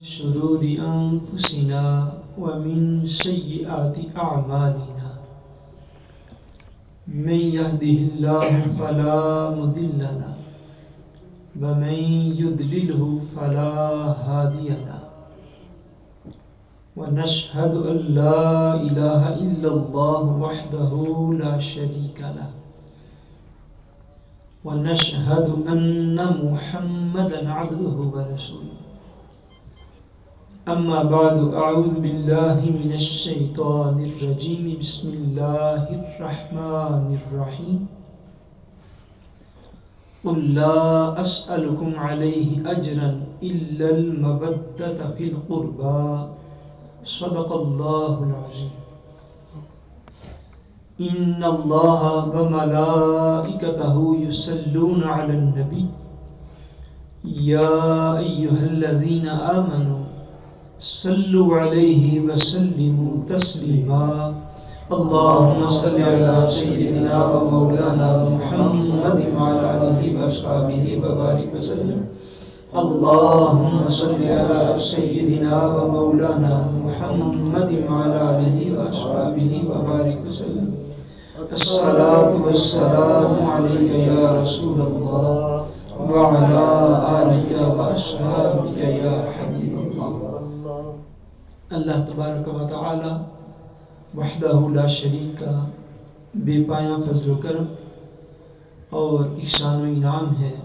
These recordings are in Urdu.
شرور أنفسنا ومن سيئات أعمالنا من يهده الله فلا مضل له ومن يضلله فلا هادي له ونشهد أن لا إله إلا الله وحده لا شريك له ونشهد أن محمدا عبده ورسوله. أما بعد، أعوذ بالله من الشيطان الرجيم. بسم الله الرحمن الرحيم. قل لا أسألكم عليه أجرا إلا المودة في القربى. صدق الله العظيم. إن الله وملائكته يصلون على النبي يا أيها الذين آمنوا صلوا عليه وسلموا تسليما. اللهم صل على سيدنا ومولانا محمد وعلى آله وأصحابه وبارك وسلم. اللهم صل على سيدنا ومولانا محمد وعلى آله وأصحابه وبارك وسلم. الصلاة والسلام عليك يا رسول الله وعلى آلك وأصحابك يا حبيب الله. اللہ تبارک و تعالی وحدہ لا شریک کا بے پایاں فضل و کرم اور احسان و انعام ہے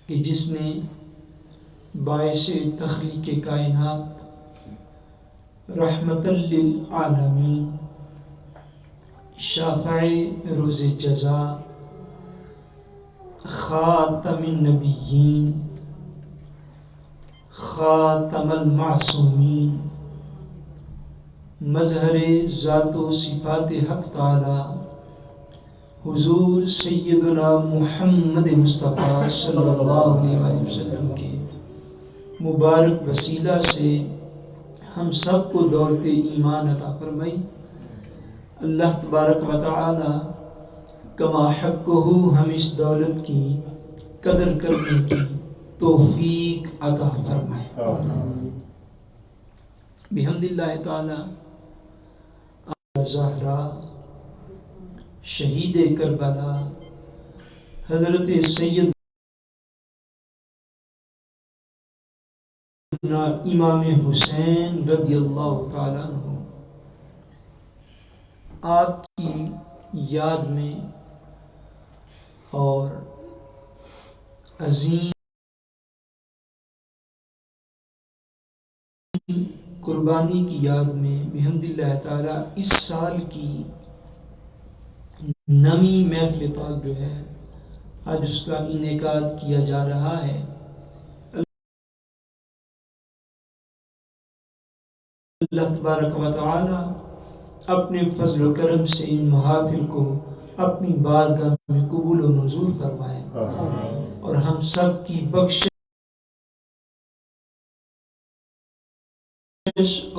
کہ جس نے باعث تخلیق کائنات، رحمت للعالمین، شافع روز جزا، خاتم النبیین، خاتم المعصومین، مظہر ذات و صفات حق تعالی حضور سیدنا محمد مصطفیٰ صلی اللہ علیہ وآلہ وسلم کے مبارک وسیلہ سے ہم سب کو دولت ایمان عطا فرمائی. اللہ تبارک و تعالی کما حقہ ہم اس دولت کی قدر کرنے کی توفیق عطا فرمائے. بحمد اللہ تعالی زہرا شہید کربلا حضرت سید امام حسین رضی اللہ تعالیٰ عنہ آپ کی یاد میں اور عظیم قربانی کی یاد میں بحمد اللہ تعالی اس سال کی نمی محفل پاک جو ہے آج اس کا انعقاد کیا جا رہا ہے. اللہ تبارک و تعالی اپنے فضل و کرم سے ان محافل کو اپنی بارگاہ میں قبول و منظور فرمائے اور ہم سب کی بخشش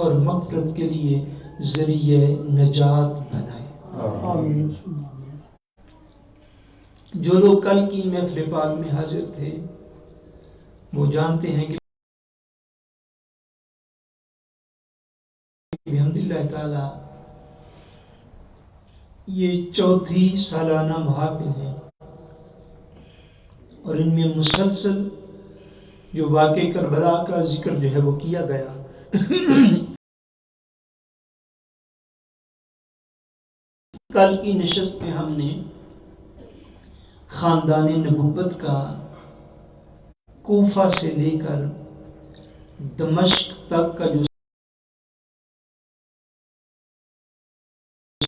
اور مغفرت کے لیے ذریعہ نجات بنائے. جو لوگ کل کی محفل پاک میں حاضر تھے وہ جانتے ہیں کہ بحمد اللہ تعالی یہ چوتھی سالانہ محافل ہے اور ان میں مسلسل جو واقع کربلا کا ذکر جو ہے وہ کیا گیا. کل کی نشست میں ہم نے خاندان نبوت کا کوفہ سے لے کر دمشق تک کا جو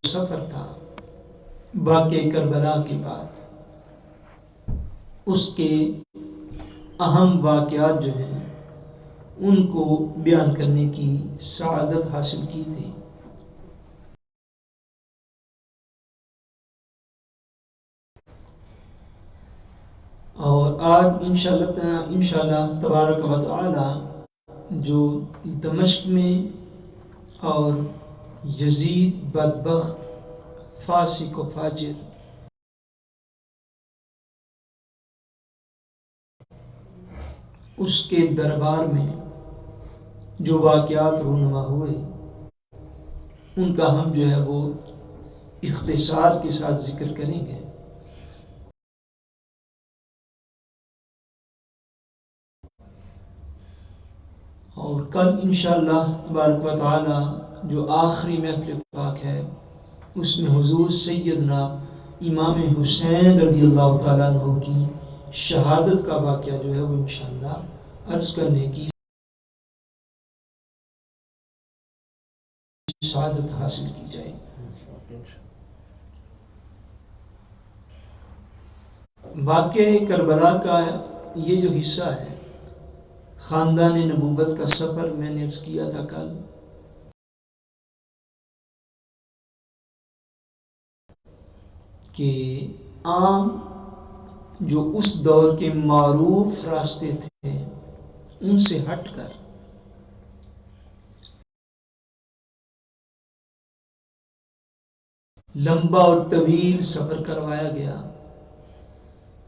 سفر تھا واقع کربلا کے بعد اس کے اہم واقعات جو ہیں ان کو بیان کرنے کی سعادت حاصل کی تھی. اور آج انشاءاللہ تبارک و تعالی جو دمشق میں اور یزید بدبخت فاسق و فاجر اس کے دربار میں جو واقعات رونما ہوئے ان کا ہم جو ہے وہ اختصار کے ساتھ ذکر کریں گے. اور کل انشاءاللہ تبارک و تعالی جو آخری محفل پاک ہے اس میں حضور سیدنا امام حسین رضی اللہ تعالیٰ عنہ کی شہادت کا واقعہ جو ہے وہ انشاءاللہ عرض کرنے کی سعادت حاصل کی جائے. واقعہ کربلا کا یہ جو حصہ ہے خاندان نبوت کا سفر میں نے عرض کیا تھا کل کہ عام جو اس دور کے معروف راستے تھے ان سے ہٹ کر لمبا اور طویل سفر کروایا گیا.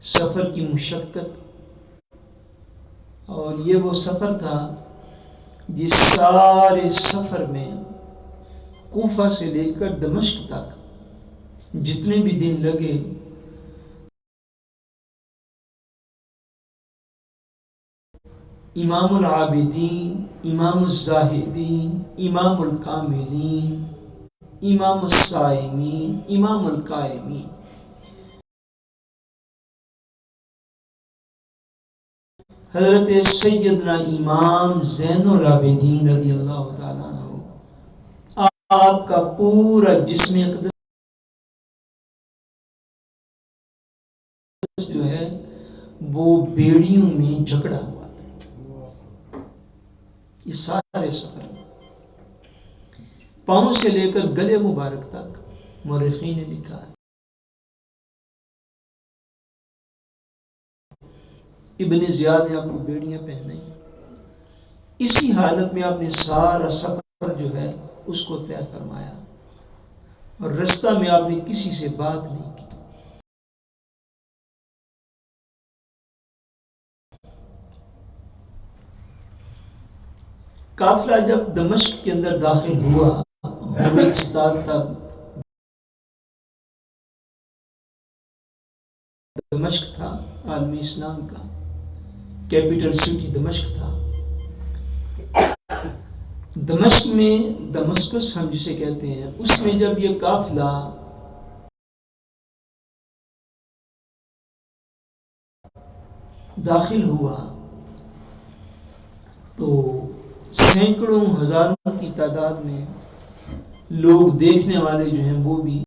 سفر کی مشقت اور یہ وہ سفر تھا جس سارے سفر میں کوفہ سے لے کر دمشق تک جتنے بھی دن لگے امام العابدین، امام الزاہدین، امام الکاملین، امام الصائمین، امام القائمین، حضرت سیدنا امام زین العابدین رضی اللہ تعالیٰ عنہ، آپ کا پورا جسم اقدس جو ہے وہ بیڑیوں میں جھگڑا ہوا تھا. یہ سارے سفر پاؤں سے لے کر گلے مبارک تک مورخین نے لکھا ہے. ابن زیاد نے آپ کو بیڑیاں پہنائی. اسی حالت میں آپ نے سارا سفر جو ہے اس کو طے فرمایا اور رستہ میں آپ نے کسی سے بات نہیں کی. قافلہ جب دمشق کے اندر داخل ہوا تک دمشق تھا عالمی اسلام کا کیپٹل سٹی دمشق تھا. دمشق میں دمسکس ہم جسے کہتے ہیں اس میں جب یہ قافلہ داخل ہوا تو سینکڑوں ہزاروں کی تعداد میں لوگ دیکھنے والے جو ہیں وہ بھی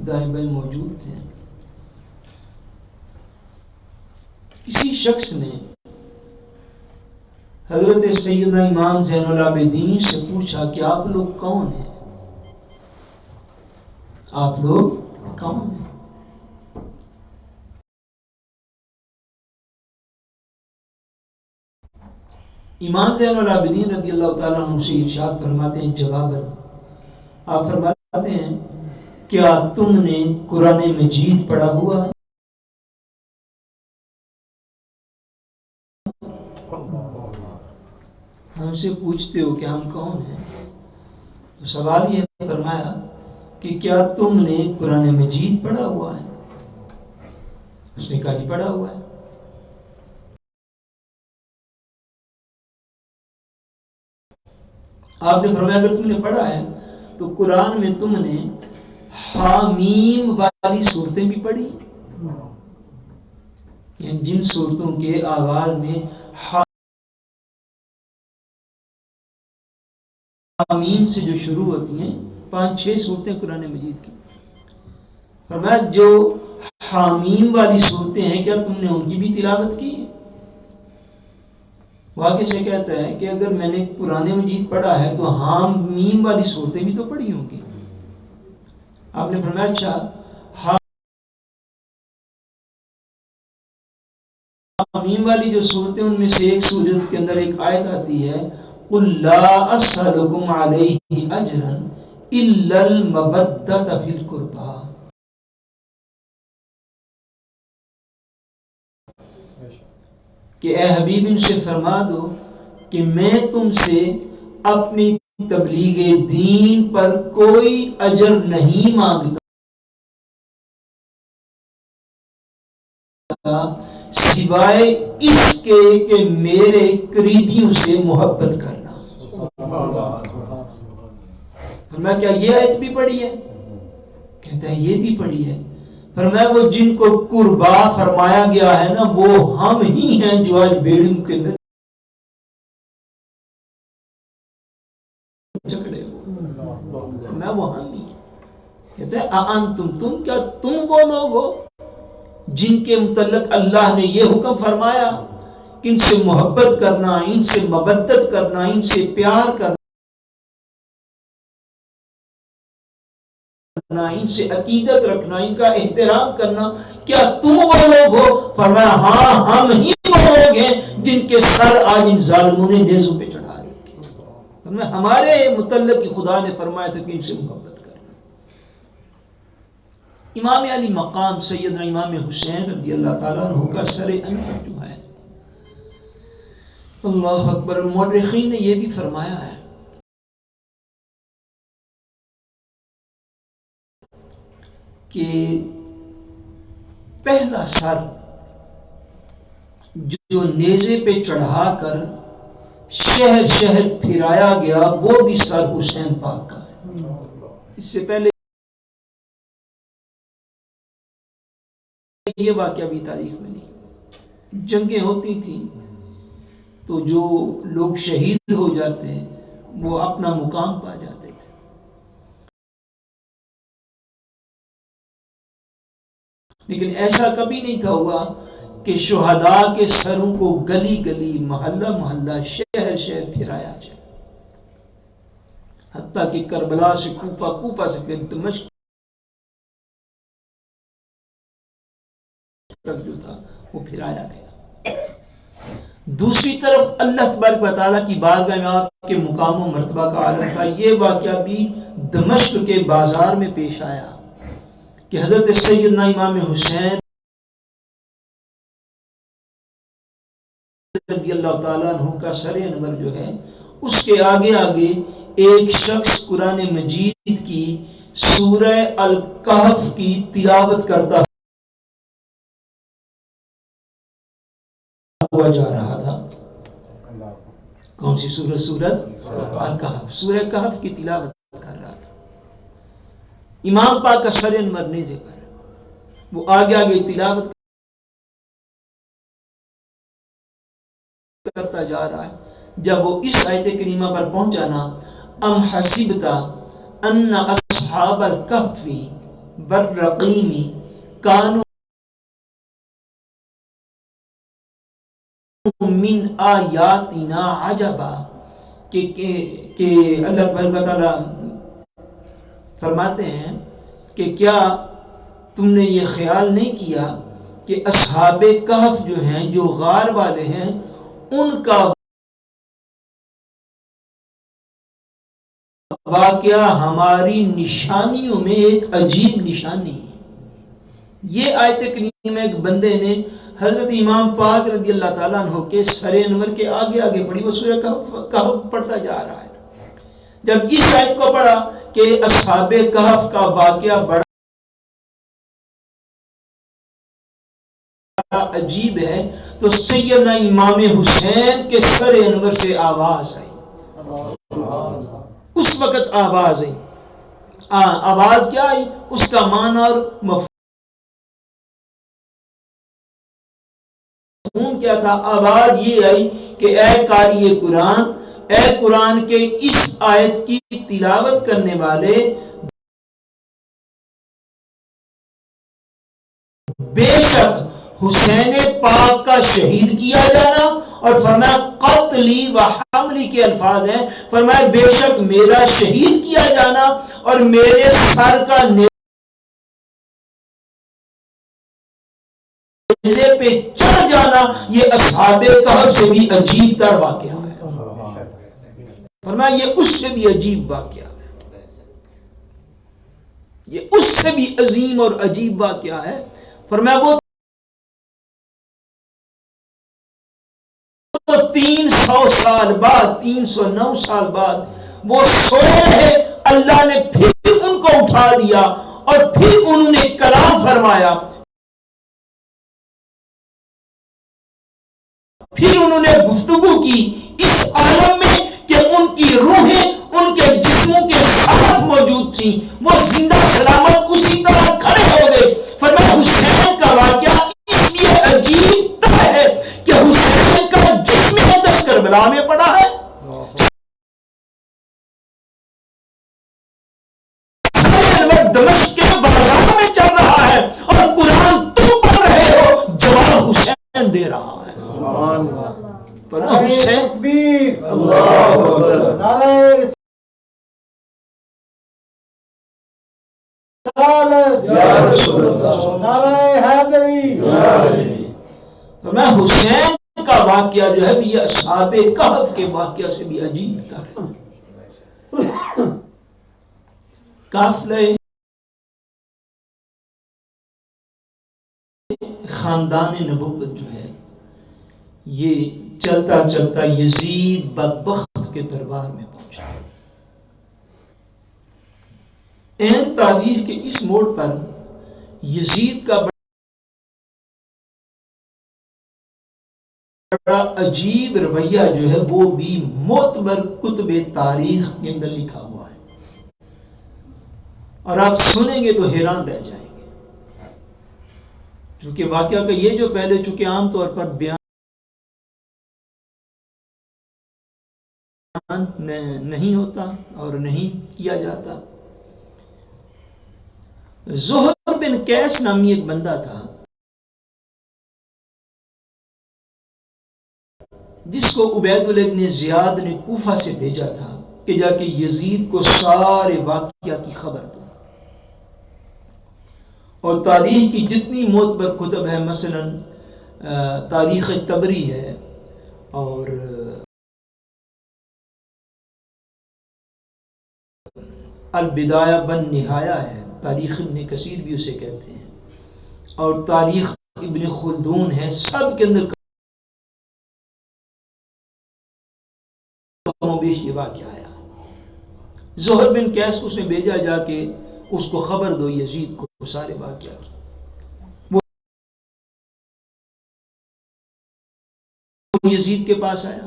دائیں بائیں موجود تھے. کسی شخص نے حضرت سیدنا امام زین العابدین سے پوچھا کہ آپ لوگ کون ہیں؟ آپ لوگ کون ہیں؟ امام زین العابدین رضی اللہ تعالیٰ عنہ سے ارشاد فرماتے ہیں جواباً، آپ فرماتے ہیں کیا تم نے قرآن مجید پڑھا ہوا ہے؟ ہم سے پوچھتے ہو کہ ہم کون ہیں، تو سوال یہ فرمایا کہ کیا تم نے قرآن مجید پڑھا ہوا ہے؟ اس نے کہا جی پڑھا ہوا ہے. آپ نے فرمایا اگر تم نے پڑھا ہے تو قرآن میں تم نے حامیم والی صورتیں بھی پڑھی، یعنی جن صورتوں کے آغاز میں حامیم سے جو شروع ہوتی ہیں 5-6 صورتیں قرآن مجید کی. فرمایا جو حامیم والی صورتیں ہیں کیا تم نے ان کی بھی تلاوت کی؟ واقع سے کہتا ہے کہ اگر میں نے قرآن مجید پڑھا ہے تو حامیم والی صورتیں بھی تو پڑھی ہوں گی. آپ نے فرمایا اچھا حامیم والی جو صورتیں ان میں سے ایک صورت کے اندر ایک آیت آتی ہے قُلْ لَا أَسْأَلُكُمْ عَلَيْهِ أَجْرًا إِلَّا الْمَوَدَّةَ فِي الْقُرْبَى. کہ اے حبیب ان سے فرما دو کہ میں تم سے اپنی تبلیغ دین پر کوئی اجر نہیں مانگتا سوائے اس کے کہ میرے قریبیوں سے محبت کرنا۔ فرمایا کیا یہ آیت بھی پڑھی ہے؟ کہتا ہے یہ بھی پڑھی ہے۔ فرمایا وہ جن کو قربا فرمایا گیا ہے نا وہ ہم ہی ہیں جو آج بیڑیوں کے اندر جھگڑے ہو۔ میں وہ ہم ہی کہتے ہیں تم کیا تم وہ لوگ ہو جن کے متعلق اللہ نے یہ حکم فرمایا کہ ان سے محبت کرنا، ان سے مودت کرنا، ان سے پیار کرنا، ان سے عقیدت رکھنا، ان کا احترام کرنا، کیا تم وہ لوگ ہو؟ فرمایا ہاں ہم ہی وہ لوگ ہیں جن کے سر آج ان ظالموں نے نیزوں پہ چڑھا رکھے۔ فرمایا ہمارے متعلق خدا نے فرمایا تھا کہ ان سے محبت کرنا۔ امام علی مقام سیدنا امام حسین رضی اللہ تعالیٰ عنہ کا سر انور جو ہے، اللہ اکبر، مورخین نے یہ بھی فرمایا ہے کہ پہلا سر جو نیزے پہ چڑھا کر شہر شہر پھرایا گیا وہ بھی سر حسین پاک کا ہے۔ اس سے پہلے یہ واقعہ بھی تاریخ میں نہیں، جنگیں ہوتی تھیں تو جو لوگ شہید ہو جاتے ہیں وہ اپنا مقام پا جاتے تھے، لیکن ایسا کبھی نہیں تھا ہوا کہ شہداء کے سروں کو گلی گلی، محلہ محلہ، شہر شہر پھرایا جائے، حتیٰ کہ کربلا سے کوفہ، کوفہ سے پھر دمشق تک جو تھا وہ پھرایا گیا۔ دوسری طرف اللہ تبارک و تعالیٰ کی بارگاہ میں آپ کے مقام و مرتبہ کا عالم تھا۔ یہ واقعہ بھی دمشق کے بازار میں پیش آیا کہ حضرت سیدنا امام حسین رضی اللہ تعالیٰ عنہ کا سر انور جو ہے اس کے آگے آگے ایک شخص قرآن مجید کی سورہ الکہف کی تلاوت کرتا ہوا جا رہا تھا۔ کون سی سورت؟ سورت الکہف، سورہ کہف کی تلاوت کر رہا تھا۔ امام پاک کا سر انور نیزے پر، وہ آگے آگے تلاوت کرتا جا رہا ہے۔ جب وہ اس آیت کریمہ پر پہنچا نا، ام حسبتا ان اصحاب الکہف والرقیم کانوا من آیاتنا عجبا، کہ اللہ تبارک و تعالیٰ فرماتے ہیں کہ کیا تم نے یہ خیال نہیں کیا کہ اصحاب کہف جو ہیں، جو غار والے ہیں، ان کا واقعہ ہماری نشانیوں میں ایک عجیب نشانی ہے۔ یہ آیت کریمہ ایک بندے نے حضرت امام پاک رضی اللہ تعالیٰ عنہ کے سر انور کے آگے آگے پڑھی، وہ سورہ کہف پڑھتا جا رہا ہے۔ جب اس آیت کو پڑھا کہ اصحاب کہف کا واقعہ بڑا عجیب ہے، تو سیدنا امام حسین کے سر انور سے آواز آئی۔ اس وقت آواز آئی، آواز کیا آئی؟ اس کا معنی اور مفہوم کیا تھا؟ آواز یہ آئی کہ اے قاری قرآن، اے قرآن کے اس آیت کی تلاوت کرنے والے، بے شک حسین پاک کا شہید کیا جانا، اور فرمایا قتلی و حملی کے الفاظ ہیں، فرمایا بے شک میرا شہید کیا جانا اور میرے سر کا نیزے پہ چڑھ جانا، یہ اصحاب کہف سے بھی عجیب تر واقعہ ہے۔ فرمایا یہ اس سے بھی عجیب واقعہ ہے، یہ اس سے بھی عظیم اور عجیب واقعہ ہے۔ فرمایا وہ 100 سال بعد 309 سال بعد وہ سوئے ہیں، اللہ نے پھر ان کو اٹھا دیا اور پھر انہوں نے کلام فرمایا، پھر انہوں نے گفتگو کی اس عالم میں کہ ان کی روحیں ان کے جسموں کے ساتھ موجود تھیں، وہ زندہ سلامت اسی طرح کھڑے ہو گئے۔ فرمایا حسین کا واقعہ اس لیے عجیب ہے کہ حسین کا جسم اقدس کربلا میں پڑا ہے، دمشق کے بازار میں چل رہا ہے، اور قرآن تم پڑھ رہے ہو، جواب حسین دے رہا ہے۔ حسین میں حسین کا واقعہ جو ہے یہ اصحاب کہف کے واقعہ سے بھی عجیب تھا۔ قافلہ خاندان نبوت جو ہے یہ چلتا چلتا یزید بدبخت کے دربار میں پہنچا۔ این تاریخ کے اس موڑ پر یزید کا بڑا عجیب رویہ جو ہے وہ بھی معتبر کتب تاریخ کے اندر لکھا ہوا ہے، اور آپ سنیں گے تو حیران رہ جائیں گے، کیونکہ واقعہ کا یہ جو پہلے چونکہ عام طور پر بیان نہیں ہوتا اور نہیں کیا جاتا۔ زہر بن قیس نامی ایک بندہ تھا جس کو عبید اللہ بن زیاد نے کوفہ سے بھیجا تھا کہ جا کے یزید کو سارے واقعہ کی خبر دو، اور تاریخ کی جتنی معتبر کتب ہے، مثلا تاریخ طبری ہے اور البدایہ بن نہایہ ہے، تاریخ ابن کثیر بھی اسے کہتے ہیں، اور تاریخ ابن خلدون ہے، سب کے اندر کم و بیش یہ واقعہ آیا۔ زہر بن قیس کو اس نے بھیجا جا کے اس کو خبر دو یزید کو سارے واقعہ کی۔ وہ یزید کے پاس آیا،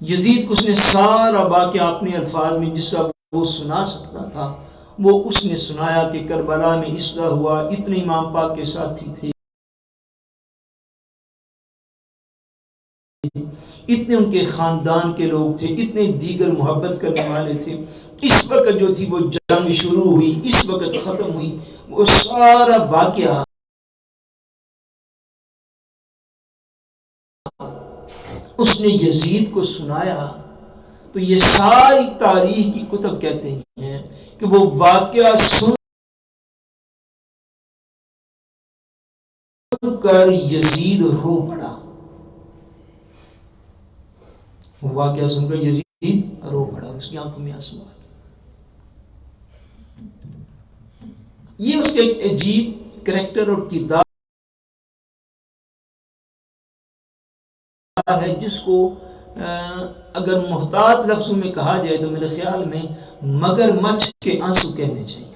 یزید کو اس نے سارا واقعہ اپنے الفاظ میں جس طرح وہ سنا سکتا تھا وہ اس نے سنایا کہ کربلا میں اس طرح ہوا، اتنے امام پاک کے ساتھی تھے، اتنے ان کے خاندان کے لوگ تھے، اتنے دیگر محبت کرنے والے تھے، اس وقت جو تھی وہ جنگ شروع ہوئی، اس وقت ختم ہوئی، وہ سارا واقعہ اس نے یزید کو سنایا۔ تو یہ ساری تاریخ کی کتب کہتے ہیں کہ وہ واقعہ سن کر یزید رو پڑا، واقعہ سن کر یزید رو پڑا، اس کی آنکھوں میں آنسو آ گئے۔ یہ اس کے ایک عجیب کریکٹر اور کردار ہے جس کو اگر محتاط لفظوں میں کہا جائے تو میرے خیال میں مگر مچھ کے آنسو کہنے چاہیے۔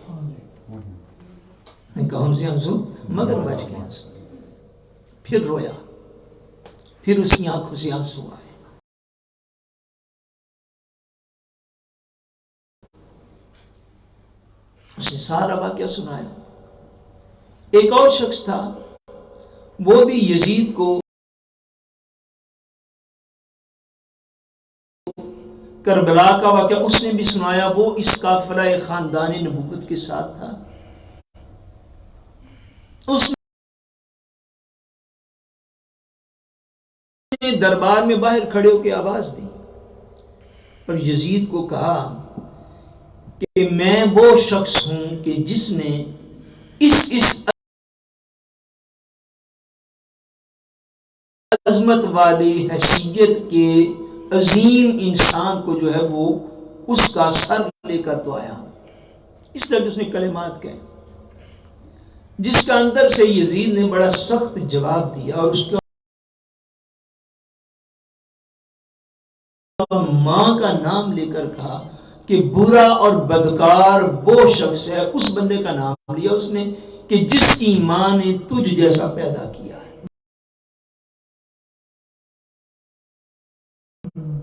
کون سے آنسو؟ مگر مچھ کے آنسو۔ پھر رویا، پھر اس کی آنکھوں سے آنسو آئے۔ اس نے سارا واقعہ سنایا۔ ایک اور شخص تھا، وہ بھی یزید کو کربلا کا واقعہ اس نے بھی سنایا، وہ اس قافلہ خاندان نبوت کے ساتھ تھا۔ اس نے دربار میں باہر کھڑے ہو کے آواز دی اور یزید کو کہا کہ میں وہ شخص ہوں کہ جس نے اس عظمت والی حیثیت کے عظیم انسان کو جو ہے وہ اس کا سر لے کر تو آیا ہوں۔ اس طرح اس نے کلمات کہے جس کا اندر سے یزید نے بڑا سخت جواب دیا، اور اس کا ماں کا نام لے کر کہا کہ برا اور بدکار وہ شخص ہے، اس بندے کا نام لیا اس نے کہ جس کی ماں نے تجھ جیسا پیدا کیا ہے،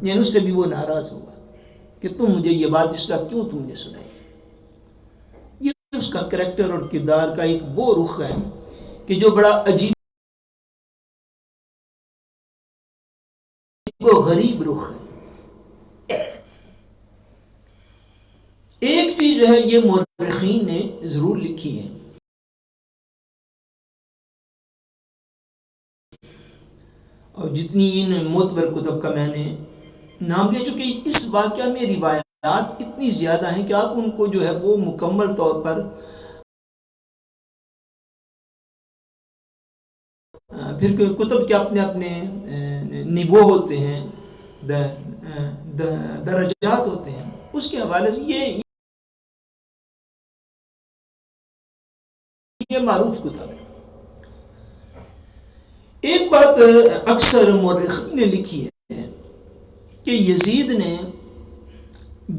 یعنی اس سے بھی وہ ناراض ہوا کہ تم مجھے یہ بات اس طرح کیوں تم نے سنائی۔ یہ اس کا کریکٹر اور کردار کا ایک وہ رخ ہے کہ جو بڑا عجیب و غریب رخ ہے۔ ایک چیز جو ہے یہ مورخین نے ضرور لکھی ہے، اور جتنی ان معتبر کتب کا میں نے نام لیا، چونکہ اس واقعہ میں روایات اتنی زیادہ ہیں کہ آپ ان کو جو ہے وہ مکمل طور پر پھر کتب کے اپنے اپنے نبو ہوتے ہیں، درجات ہوتے ہیں، اس کے حوالے سے یہ معروف کتب ہے۔ ایک بات اکثر مورخین نے لکھی ہے کہ یزید نے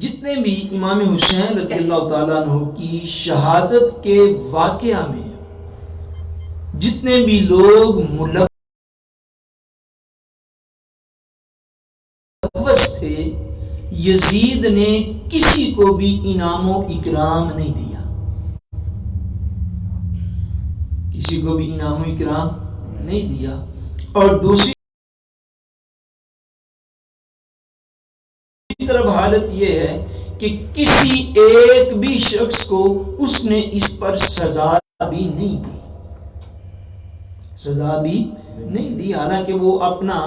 جتنے بھی امام حسین رضی اللہ تعالیٰ عنہ کی شہادت کے واقعہ میں جتنے بھی لوگ ملوث تھے، یزید نے کسی کو بھی انعام و اکرام نہیں دیا، کسی کو بھی انعام و اکرام نہیں دیا۔ اور دوسری طرف حالت یہ ہے کہ کسی ایک بھی شخص کو اس نے اس پر سزا بھی نہیں دی، سزا بھی نہیں دی، حالانکہ وہ اپنا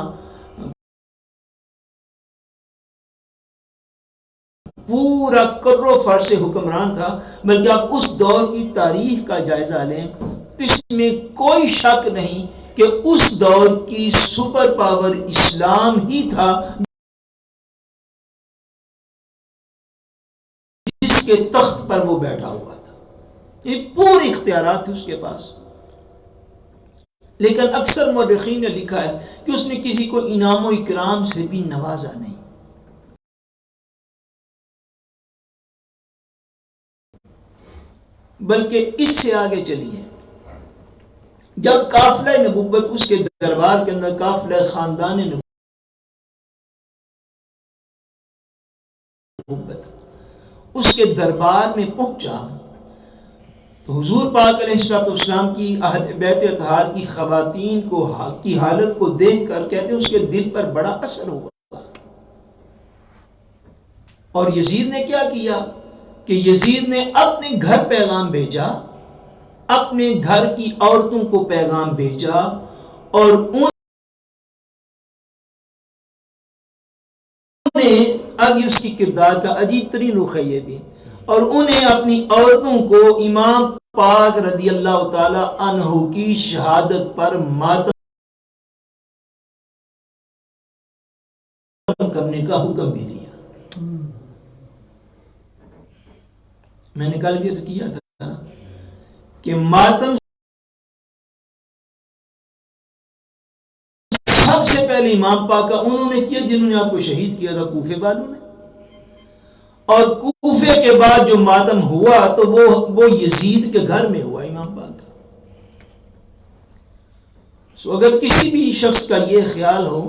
پورا کرو فر سے حکمران تھا۔ بلکہ آپ اس دور کی تاریخ کا جائزہ لیں تو اس میں کوئی شک نہیں کہ اس دور کی سپر پاور اسلام ہی تھا جس کے تخت پر وہ بیٹھا ہوا تھا، یہ پورے اختیارات تھے اس کے پاس۔ لیکن اکثر مورخین نے لکھا ہے کہ اس نے کسی کو انعام و اکرام سے بھی نوازا نہیں۔ بلکہ اس سے آگے چلیے، جب قافلہ نبوت اس کے دربار کے اندر قافلہ خاندان نبوت اس کے دربار میں پہنچا تو حضور پاک علیہ السلام کی اہل بیت اطہار کی خواتین کی حالت کو دیکھ کر کہتے ہیں اس کے دل پر بڑا اثر ہوا۔ اور یزید نے کیا کیا کہ یزید نے اپنے گھر پیغام بھیجا، اپنے گھر کی عورتوں کو پیغام بھیجا، اور انہیں اب اس کی کردار کا عجیب ترین رخ ہے یہ بھی، اور انہیں اپنی عورتوں کو امام پاک رضی اللہ تعالی عنہ کی شہادت پر ماتم کرنے کا حکم بھی دیا۔ میں نے کل بھی تو کیا تھا کہ ماتم سب سے پہلے امام پاک کا انہوں نے کیا جنہوں نے آپ کو شہید کیا تھا کوفے والوں نے، اور کوفے کے بعد جو ماتم ہوا تو وہ یزید کے گھر میں ہوا امام پاک کا۔ سو اگر کسی بھی شخص کا یہ خیال ہو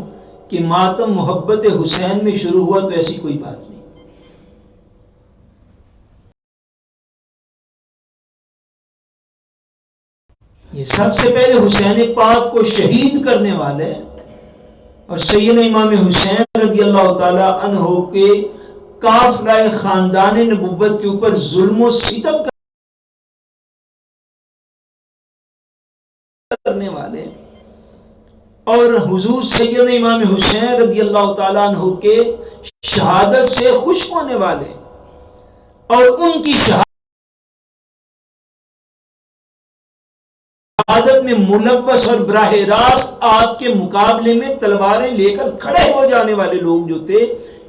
کہ ماتم محبت حسین میں شروع ہوا تو ایسی کوئی بات نہیں۔ یہ سب سے پہلے حسین پاک کو شہید کرنے والے اور سیدنا امام حسین رضی اللہ تعالی عنہ کے قافلہ خاندان نبوت کے اوپر ظلم و ستم کرنے والے اور حضور سیدنا امام حسین رضی اللہ تعالیٰ عنہ کے شہادت سے خوش ہونے والے اور ان کی شہادت میں ملوث اور براہ راست آپ کے مقابلے میں تلواریں لے کر کھڑے ہو جانے والے لوگ جو تھے،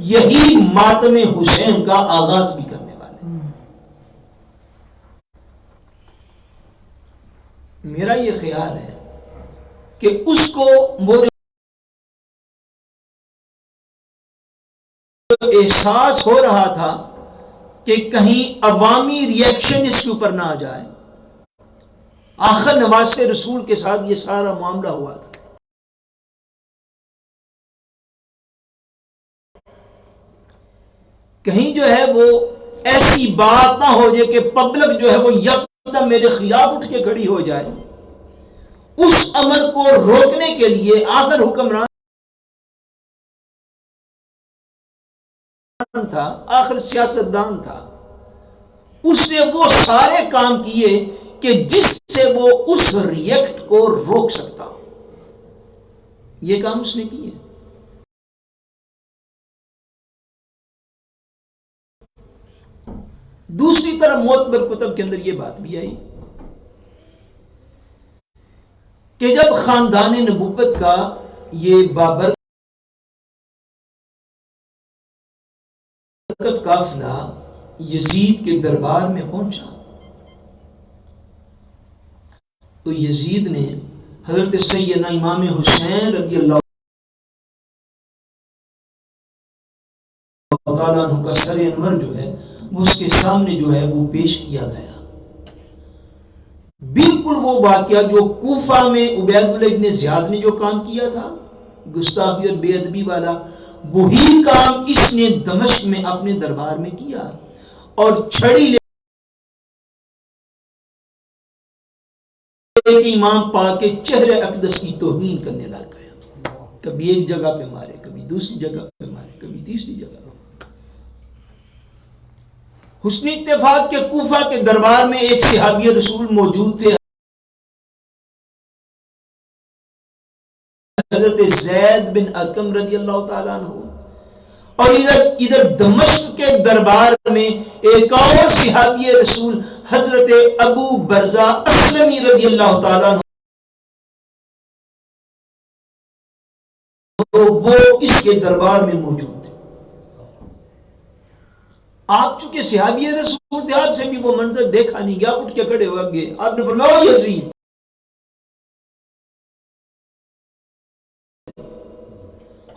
یہی ماتم حسین کا آغاز بھی کرنے والے۔ میرا یہ خیال ہے کہ اس کو وہ احساس ہو رہا تھا کہ کہیں عوامی ریئیکشن اس کے اوپر نہ آ جائے، آخر نواز رسول کے ساتھ یہ سارا معاملہ ہوا تھا۔ کہیں جو ہے وہ ایسی بات نہ ہو جائے کہ پبلک جو ہے وہ یکدم میرے خلاف اٹھ کے کھڑی ہو جائے۔ اس عمل کو روکنے کے لیے آخر حکمران تھا، آخر سیاستدان تھا، اس نے وہ سارے کام کیے کہ جس سے وہ اس ریئیکٹ کو روک سکتا ہو۔ یہ کام اس نے کیے۔ دوسری طرف معتبر کتب کے اندر یہ بات بھی آئی کہ جب خاندان نبوت کا یہ بابر قافلہ یزید کے دربار میں پہنچا تو یزید نے حضرت سیدنا امام حسین رضی اللہ تعالیٰ عنہ کا سر انور جو ہے وہ اس کے سامنے جو ہے وہ پیش کیا گیا۔ بالکل وہ واقعہ جو کوفہ میں عبید اللہ ابن زیاد نے جو کام کیا تھا، گستاخی اور بے ادبی والا، وہی کام اس نے دمشق میں اپنے دربار میں کیا اور چھڑی لے کے امام پاک کے چہرے اقدس کی توہین کرنے لگ گیا۔ کبھی ایک جگہ پہ مارے، کبھی دوسری جگہ پہ مارے، کبھی تیسری جگہ۔ حسن اتفاق کے کوفہ کے دربار میں ایک صحابی رسول موجود تھے، حضرت زید بن ارقم رضی اللہ تعالیٰ عنہ، اور ادھر دمشق کے دربار میں ایک اور صحابی رسول حضرت ابو برزہ اسلمی رضی اللہ تعالیٰ عنہ، وہ اس کے دربار میں موجود تھے۔ آپ چونکہ صحابی رسول تھے، آپ سے بھی وہ منظر دیکھا نہیں گیا، اٹھ کے کھڑے ہو گئے، آپ نے فرمایا یزید،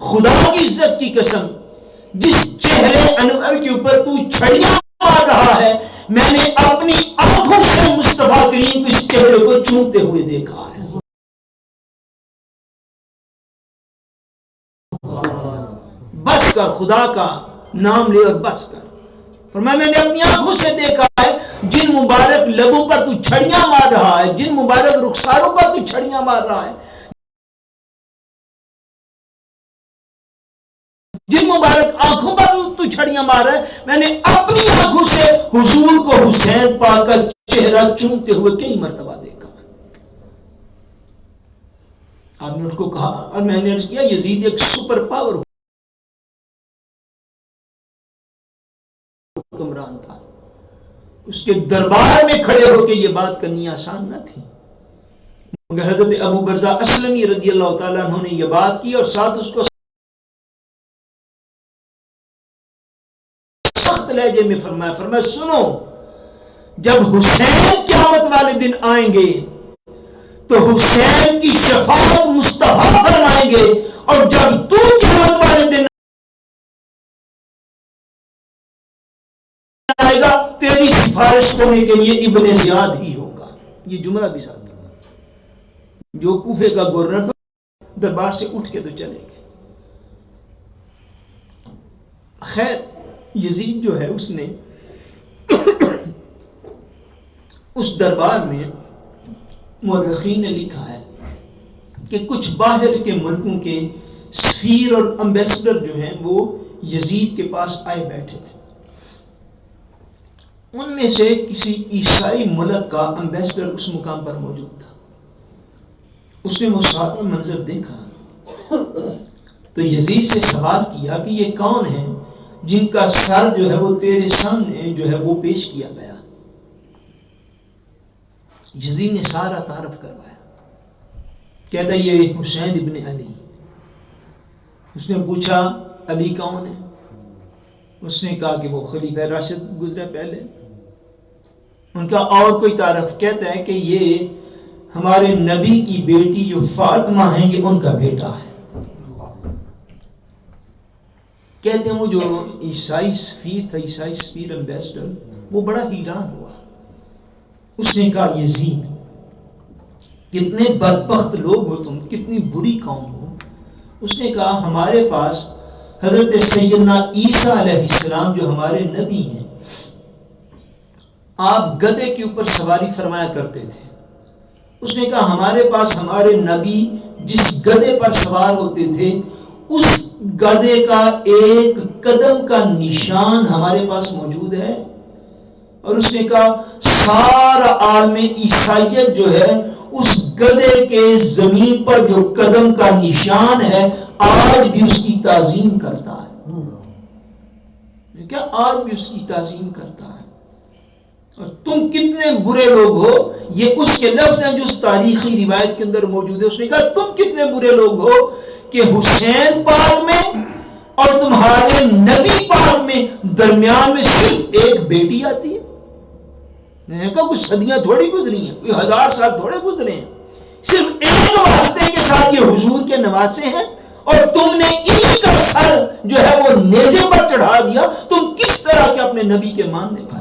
خدا کی عزت کی قسم، جس چہرے انور کے اوپر تو چھڑیاں مار رہا ہے، میں نے اپنی آنکھوں سے مصطفیٰ کریم کو اس چہرے کو چومتے ہوئے دیکھا ہے۔ بس کر، خدا کا نام لے اور بس کر۔ فرمایا میں نے اپنی آنکھوں سے دیکھا ہے، جن مبارک لبوں پر تو چھڑیاں مار رہا ہے، جن مبارک رخساروں پر تو چھڑیاں مار رہا ہے، جن مبارک آنکھوں پر تو چھڑیاں مار رہا ہے، میں نے اپنی آنکھوں سے حضور کو حسین پاک کا چہرہ چومتے ہوئے کئی مرتبہ دیکھا۔ آپ نے اس کو کہا، اور میں نے عرض کیا یزید ایک سپر پاور حکمران تھا، اس کے دربار میں کھڑے ہو کے یہ بات کرنی آسان نہ تھی، مگر حضرت ابو برزہ اسلمی رضی اللہ تعالیٰ عنہ نے یہ بات کی اور ساتھ اس کو سخت لہجے میں فرمایا سنو، جب حسین قیامت والے دن آئیں گے تو حسین کی شفاعت مصطفیٰ فرمائیں گے، اور جب تو قیامت والے دن آئے گا تیری سفارش کرنے کے لیے ابن زیاد ہی ہوگا۔ یہ جملہ بھی ساتھ فرما، جو کوفے کا گورنر تھا، دربار سے اٹھ کے تو چلے گئے۔ خیر یزید جو ہے اس نے اس دربار میں، مورخین نے لکھا ہے کہ کچھ باہر کے ملکوں کے سفیر اور امبیسڈر جو ہیں وہ یزید کے پاس آئے بیٹھے تھے۔ ان میں سے کسی عیسائی ملک کا امبیسڈر اس مقام پر موجود تھا۔ اس نے وہ سارا منظر دیکھا تو یزید سے سوال کیا کہ یہ کون ہے جن کا سر جو ہے وہ تیرے سامنے جو ہے وہ پیش کیا گیا؟ یزید نے سارا تعارف کروایا، کہتا یہ حسین ابن علی۔ اس نے پوچھا علی کون ہے؟ اس نے کہا کہ وہ خلیفہ راشد گزرے پہلے۔ ان کا اور کوئی تعارف؟ کہتا ہے کہ یہ ہمارے نبی کی بیٹی جو فاطمہ ہیں، یہ ان کا بیٹا ہے۔ کہتے ہیں وہ جو عیسائی سفیر تھا، عیسائی سفیر ایمبیسڈر، وہ بڑا حیران ہوا. اس نے کہا یزید کتنے بدبخت لوگ ہو تم، کتنی بری قوم ہو. اس نے کہا ہمارے پاس حضرت سیدنا عیسیٰ علیہ السلام جو ہمارے نبی ہیں، آپ گدھے کے اوپر سواری فرمایا کرتے تھے. اس نے کہا ہمارے پاس ہمارے نبی جس گدھے پر سوار ہوتے تھے اس گدھے کا ایک قدم کا نشان ہمارے پاس موجود ہے. اور اس نے کہا سارا عالم عیسائیت جو ہے اس گدھے کے زمین پر جو قدم کا نشان ہے آج بھی اس کی تعظیم کرتا ہے. کیا آج بھی اس کی تعظیم کرتا ہے. اور تم کتنے برے لوگ ہو، یہ اس کے لفظ ہیں جو اس تاریخی روایت کے اندر موجود ہے. اس نے کہا تم کتنے برے لوگ ہو کہ حسین پاک میں اور تمہارے نبی پاک میں درمیان میں صرف ایک بیٹی آتی ہے. میں نے کہا کچھ صدیاں تھوڑی گزری ہیں، کوئی 1000 سال تھوڑے گزرے ہیں، صرف ایک واسطے کے ساتھ یہ حضور کے نواسے ہیں اور تم نے انہی کا سر جو ہے وہ نیزے پر چڑھا دیا. تم کس طرح کے اپنے نبی کے ماننے والے.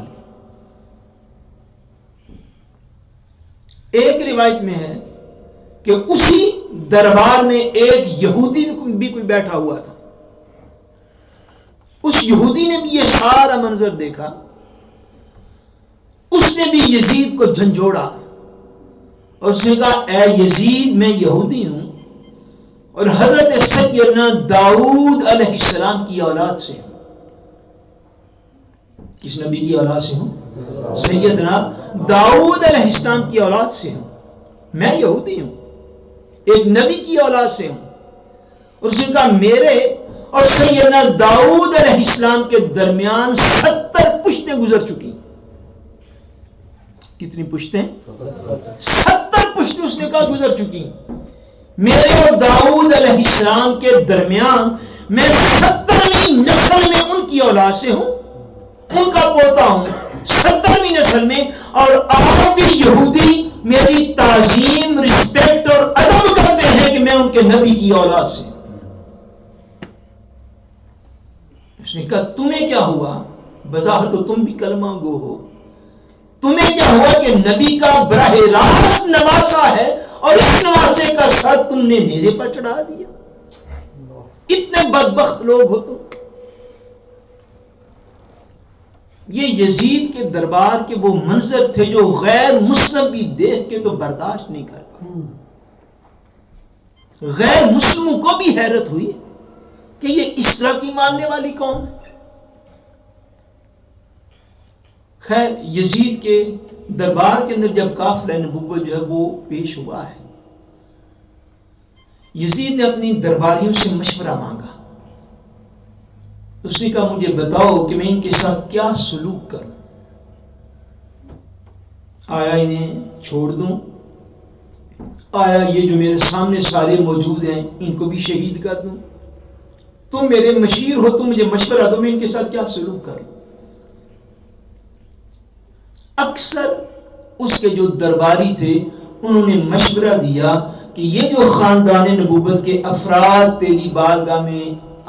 ایک روایت میں ہے کہ اسی دربار میں ایک یہودی بھی کوئی بیٹھا ہوا تھا. اس یہودی نے بھی یہ سارا منظر دیکھا. اس نے بھی یزید کو جھنجھوڑا اور اس نے کہا اے یزید میں یہودی ہوں اور حضرت سیدنا داؤد علیہ السلام کی اولاد سے ہوں. کس نبی کی اولاد سے ہوں؟ سیدنا داؤد علیہ السلام کی اولاد سے ہوں. میں یہودی ہوں، ایک نبی کی اولاد سے ہوں. اور اس نے کہا میرے اور سیدنا داؤد علیہ السلام کے درمیان 70 پشتیں گزر چکی. کتنی پشتیں؟ 70 پشتیں اس نے کہا گزر چکی. میرے اور داؤد علیہ السلام کے درمیان میں 70ویں نسل میں ان کی اولاد سے ہوں، ان کا پوتا ہوں 70ویں نسل میں. اور آج بھی یہودی میری تعظیم، رسپیکٹ اور ادب کرتے ہیں کہ میں ان کے نبی کی اولاد سے. اس نے کہا تمہیں کیا ہوا؟ بظاہر تو تم بھی کلمہ گو ہو. تمہیں کیا ہوا کہ نبی کا براہ راست نواسا ہے اور اس نواسے کا سر تم نے نیزے پر چڑھا دیا. اتنے بدبخت لوگ ہو تم. یہ یزید کے دربار کے وہ منظر تھے جو غیر مسلم بھی دیکھ کے تو برداشت نہیں کر پائے. غیر مسلموں کو بھی حیرت ہوئی کہ یہ اس طرح کی ماننے والی قوم ہے. خیر یزید کے دربار کے اندر جب قافلہ نبوت جو ہے وہ پیش ہوا ہے، یزید نے اپنی درباریوں سے مشورہ مانگا. اس نے کہا مجھے بتاؤ کہ میں ان کے ساتھ کیا سلوک کروں. آیا انہیں چھوڑ دوں؟ آیا یہ جو میرے سامنے سارے موجود ہیں ان کو بھی شہید کر دوں؟ تم میرے مشیر ہو، تم مجھے مشورہ دو میں ان کے ساتھ کیا سلوک کروں. اکثر اس کے جو درباری تھے انہوں نے مشورہ دیا کہ یہ جو خاندان نبوت کے افراد تیری بارگاہ میں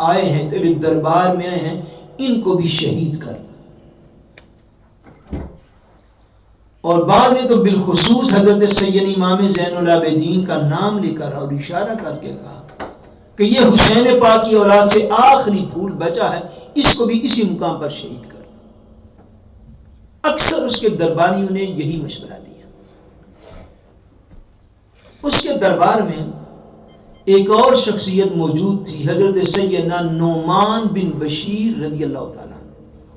آئے ہیں، تیرے دربار میں آئے ہیں، ان کو بھی شہید کر دو. اور بعد میں تو بالخصوص حضرت سید امام زین العابدین کا نام لے کر اور اشارہ کر کے کہا کہ یہ حسین پاک کی اولاد سے آخری پھول بچا ہے، اس کو بھی اسی مقام پر شہید کر دو. اکثر اس کے درباریوں نے یہی مشورہ دیا. اس کے دربار میں ایک اور شخصیت موجود تھی، حضرت سیدنا نعمان بن بشیر رضی اللہ تعالیٰ.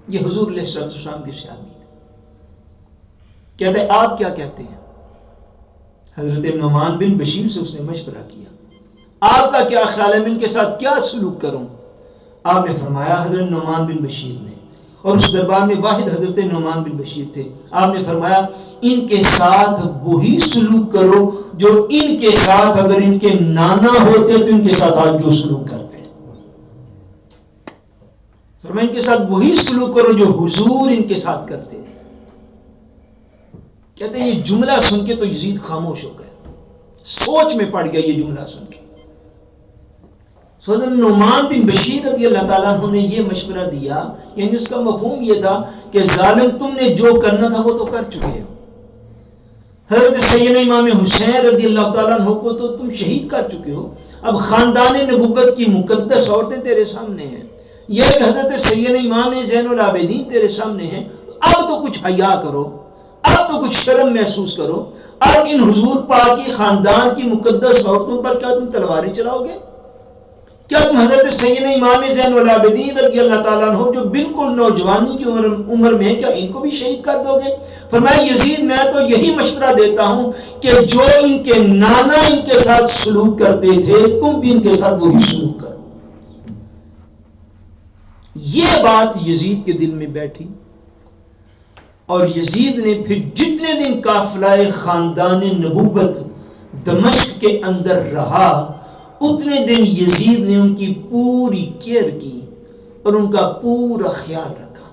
یہ حضور علیہ السلام کے صحابی تھے. کہتے ہیں آپ کیا کہتے ہیں؟ حضرت نعمان بن بشیر سے اس نے مشورہ کیا، آپ کا کیا خیال ہے میں ان کے ساتھ کیا سلوک کروں؟ آپ نے فرمایا، حضرت نعمان بن بشیر نے، اور اس دربار میں واحد حضرت نعمان بن بشیر تھے، آپ نے فرمایا ان کے ساتھ وہی سلوک کرو جو ان کے ساتھ اگر ان کے نانا ہوتے تو ان کے ساتھ آج جو سلوک کرتے ہیں. فرمایا ان کے ساتھ وہی سلوک کرو جو حضور ان کے ساتھ کرتے ہیں. کہتے ہیں یہ جملہ سن کے تو یزید خاموش ہو گئے، سوچ میں پڑ گیا. یہ جملہ سن کے حضرت نعمان بن بشیر رضی اللہ تعالیٰ عنہ نے یہ مشورہ دیا، یعنی اس کا مفہوم یہ تھا کہ ظالم تم نے جو کرنا تھا وہ تو کر چکے ہو، حضرت سیدنا امام حسین رضی اللہ تعالیٰ عنہ کو تو تم شہید کر چکے ہو، اب خاندان نبوت کی مقدس عورتیں تیرے سامنے ہیں، یہ کہ حضرت سیدنا امام زین العابدین تیرے سامنے ہیں، تو اب تو کچھ حیا کرو، اب تو کچھ شرم محسوس کرو، اب ان حضور پاک کی خاندان کی مقدس عورتوں پر کیا تم تلواریں چلاؤ گے؟ کیا تم حضرت سیدنا امام زین العابدین رضی اللہ تعالیٰ عنہ جو بالکل نوجوانی کی عمر میں ہیں، کیا ان کو بھی شہید کر دو گے؟ فرمایا یزید میں تو یہی مشورہ دیتا ہوں کہ جو ان کے نانا ان کے ساتھ سلوک کرتے تھے تم بھی ان کے ساتھ وہی سلوک کرو۔ یہ بات یزید کے دل میں بیٹھی، اور یزید نے پھر جتنے دن قافلہ خاندان نبوت دمشق کے اندر رہا، اتنے دن یزید نے ان کی پوری کیئر کی اور ان کا پورا خیال رکھا۔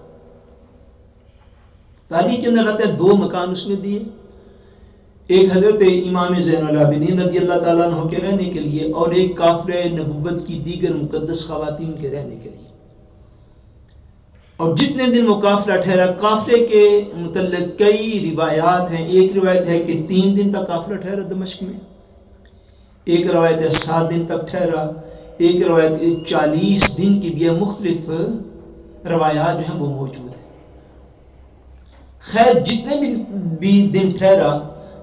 تاریخ کے اندر رہتے دو مکان اس نے دیے، ایک حضرت امام زین العابدین رضی اللہ تعالیٰ عنہ کے رہنے کے لیے، اور ایک قافلہ نبوت کی دیگر مقدس خواتین کے رہنے کے لیے۔ اور جتنے دن وہ قافلہ ٹھہرا، قافلے کے متعلق کئی روایات ہیں، ایک روایت ہے کہ 3 دن تک قافلہ ٹھہرا دمشق میں، ایک روایت ہے 7 دن تک ٹھہرا، ایک روایت 40 دن کی بھی ہے، مختلف روایات جو ہیں وہ موجود ہیں۔ خیر جتنے بھی دن ٹھہرا،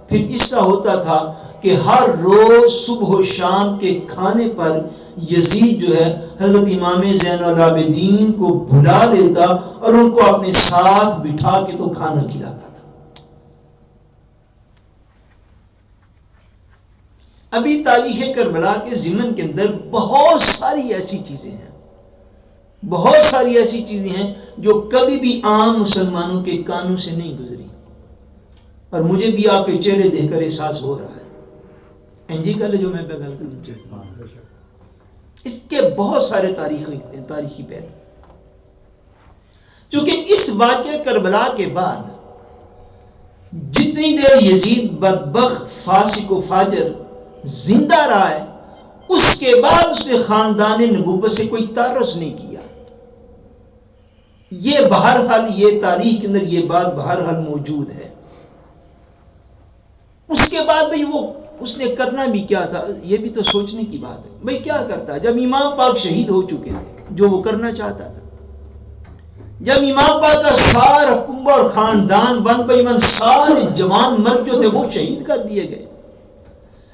پھر اس کا ہوتا تھا کہ ہر روز صبح و شام کے کھانے پر یزید جو ہے حضرت امام زین العابدین کو بلا لیتا اور ان کو اپنے ساتھ بٹھا کے تو کھانا کھلاتا تھا۔ ابھی تاریخ کربلا کے ضمن کے اندر بہت ساری ایسی چیزیں ہیں، بہت ساری ایسی چیزیں ہیں جو کبھی بھی عام مسلمانوں کے کانوں سے نہیں گزری، اور مجھے بھی آپ کے چہرے دیکھ کر احساس ہو رہا ہے۔ انجی کل جو میں پہ گل کروں، اس کے بہت سارے تاریخی پہلو، کیونکہ اس واقعہ کربلا کے بعد جتنی دیر یزید بدبخت فاسق و فاجر زندہ رہا ہے، اس کے بعد اس نے خاندان نبوت سے کوئی تعرض نہیں کیا۔ یہ بہرحال یہ تاریخ کے اندر یہ بات بہرحال موجود ہے۔ اس کے بعد بھئی وہ اس نے کرنا بھی کیا تھا، یہ بھی تو سوچنے کی بات ہے۔ بھئی کیا کرتا جب امام پاک شہید ہو چکے تھے، جو وہ کرنا چاہتا تھا، جب امام پاک کا سارا کنبہ اور خاندان بند بےمن سارے جوان مرد جو تھے وہ شہید کر دیے گئے،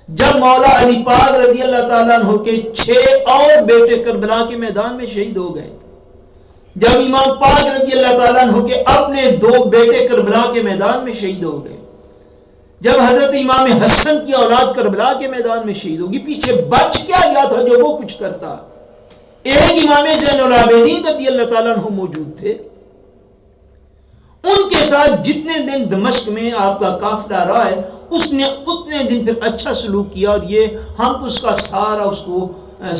جب مولا علی پاک رضی اللہ تعالیٰ عنہ کے 6 اور بیٹے کربلا کے میدان میں شہید ہو گئے، جب امام پاک رضی اللہ تعالیٰ عنہ کے اپنے 2 بیٹے کربلا کے میدان میں شہید ہو گئے، جب حضرت امام حسن کی اولاد کربلا کے میدان میں شہید ہوگی، پیچھے بچ کیا گیا تھا جو وہ کچھ کرتا؟ ایک امام زین العابدین رضی اللہ تعالیٰ عنہ موجود تھے، ان کے ساتھ جتنے دن دمشق میں آپ کا قافلہ رہا ہے، اس نے اتنے دن پھر اچھا سلوک کیا، اور یہ ہم تو اس کا سارا اس کو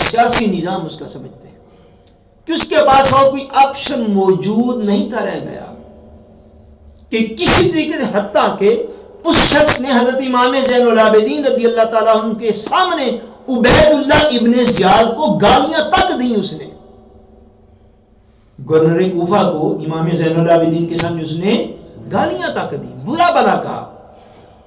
سیاسی نظام اس کا سمجھتے ہیں کہ اس کے پاس اور کوئی آپشن موجود نہیں تھا رہ گیا کہ کسی طریقے سے، حتیٰ کہ اس شخص نے حضرت امام زین العابدین رضی اللہ تعالیٰ عنہ کے سامنے عبید اللہ ابن زیاد کو گالیاں تک دیں، اس نے گورنر کوفہ کو امام زین العابدین کے سامنے اس نے گالیاں تک دی، برا بلا کہا،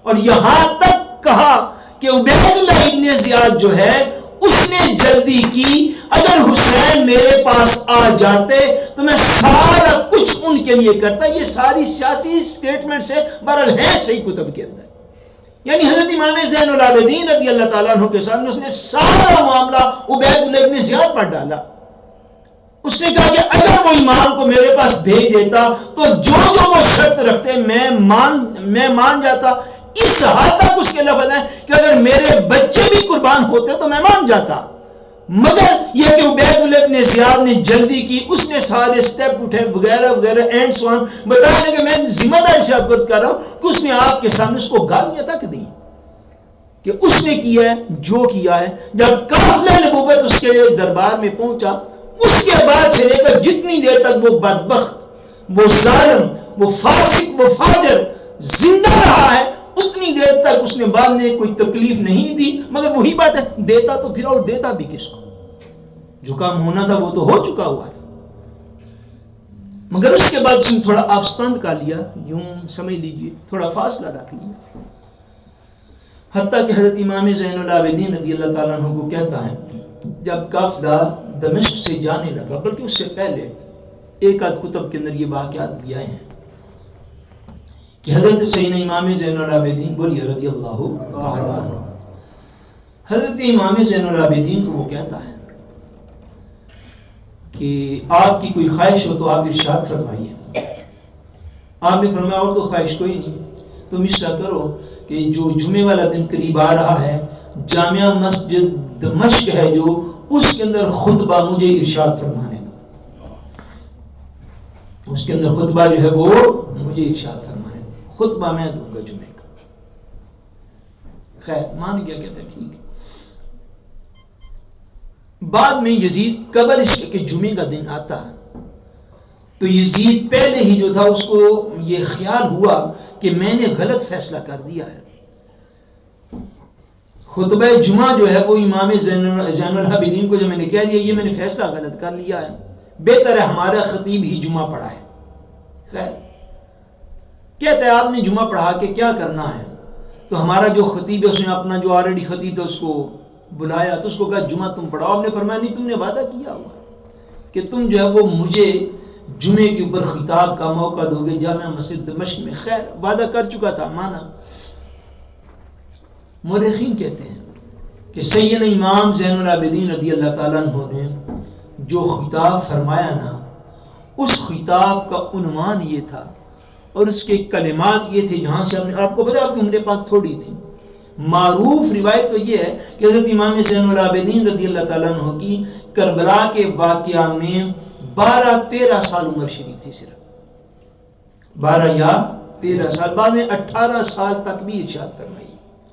اور یہاں تک کہا کہ عبید اللہ ابن زیاد جو ہے اس نے جلدی کی، اگر حسین میرے پاس آ جاتے تو میں سارا کچھ ان کے لیے کرتا۔ یہ ساری سیاسی سٹیٹمنٹ سے بہرحال ہیں صحیح کتب کے اندر، یعنی حضرت امام زین العابدین رضی اللہ تعالیٰ عنہ کے سامنے اس نے سارا معاملہ عبید اللہ ابن زیاد پر ڈالا۔ اس نے کہا کہ اگر وہ امام کو میرے پاس بھیج دیتا تو جو وہ شرط رکھتے میں مان جاتا۔ اس حد تک اس کے لفظ ہیں کہ اگر میرے بچے بھی قربان ہوتے تو میں مان جاتا، مگر یہ کہ عبید اللہ ابن زیاد نے جلدی کی، اس نے سارے سٹیپ اٹھے وغیرہ وغیرہ اینڈ سو آن، بتایا کہ میں ذمہ داری سے عبرت کر رہا ہوں کہ اس نے آپ کے سامنے اس کو گالیاں تک دی کہ اس نے کیا ہے جو کیا ہے۔ جب قافلہ نبوت اس کے دربار میں پہنچا، اس کے بعد سے لے کر جتنی دیر تک وہ بدبخت، وہ ظالم، وہ فاسق، وہ فاجر زندہ رہا ہے، اتنی دیر تک اس نے بعد میں کوئی تکلیف نہیں دی، مگر وہی بات ہے دیتا تو پھر اور دیتا بھی کس کو؟ جو کام ہونا تھا وہ تو ہو چکا ہوا تھا، مگر اس کے بعد اس نے تھوڑا آفستند کا لیا، یوں سمجھ لیجئے تھوڑا فاصلہ رکھ لیا، حتیٰ کہ حضرت امام زین العابدین رضی اللہ تعالیٰ عنہ کو کہتا ہے جب قافلہ دمشق سے جانے لگا، بلکہ اس سے پہلے ایک آدھ کتب کے اندر یہ واقعات بھی آئے ہیں کہ حضرت سیدنا امام زین العابدین بولیے رضی اللہ تعالیٰ عنہ، حضرت امام زین العابدین کو وہ کہتا ہے کہ آپ کی کوئی خواہش ہو تو آپ ارشاد فرمائیے۔ آپ نے فرمایا اور تو خواہش کوئی نہیں، تم اس طرح کرو کہ جو جمعے والا دن قریب آ رہا ہے، جامعہ مسجد دمشق ہے جو، اس کے اندر خطبہ مجھے ارشاد فرمانے دو، اس کے اندر خطبہ جو ہے وہ مجھے ارشاد فرمائے، خطبہ میں دوں گا جمعے کا۔ خیر مان گیا، کہتا ہے ٹھیک ہے۔ بعد میں یزید قبل اس کے جمعے کا دن آتا ہے تو یزید پہلے ہی جو تھا اس کو یہ خیال ہوا کہ میں نے غلط فیصلہ کر دیا ہے، خطبہ جمعہ جو ہے وہ امام زین العابدین کو جو میں نے کہہ دیا یہ میں نے فیصلہ غلط کر لیا ہے، بہتر ہے ہمارا خطیب ہی جمعہ پڑھائے۔ خیر کہتا ہے آپ نے جمعہ پڑھا کے کیا کرنا ہے؟ تو ہمارا جو خطیب ہے اس نے اپنا جو آلریڈی خطیب تھا اس کو بلایا، تو اس کو کہا جمعہ تم پڑھاؤ۔ آپ نے فرمایا نہیں، تم نے وعدہ کیا ہوا کہ تم جو ہے وہ مجھے جمعے کے اوپر خطاب کا موقع دو گے جامعہ مسجد دمشق میں۔ خیر وعدہ کر چکا تھا، مانا۔ مورخین کہتے ہیں کہ سیدنا امام زین العابدین رضی اللہ تعالیٰ عنہ نے جو خطاب فرمایا نا، اس خطاب کا عنوان یہ تھا اور اس کے کلمات یہ تھے، جہاں سے آپ کو پتا آپ کی عمر پاک تھوڑی تھی، معروف روایت تو یہ ہے کہ حضرت امام زین العابدین رضی اللہ تعالیٰ عنہ کی کربلا کے واقعہ میں 12-13 سال عمر شریف تھی، صرف 12 یا 13 سال، بعد میں 18 سال تک بھی ارشاد فرمائی۔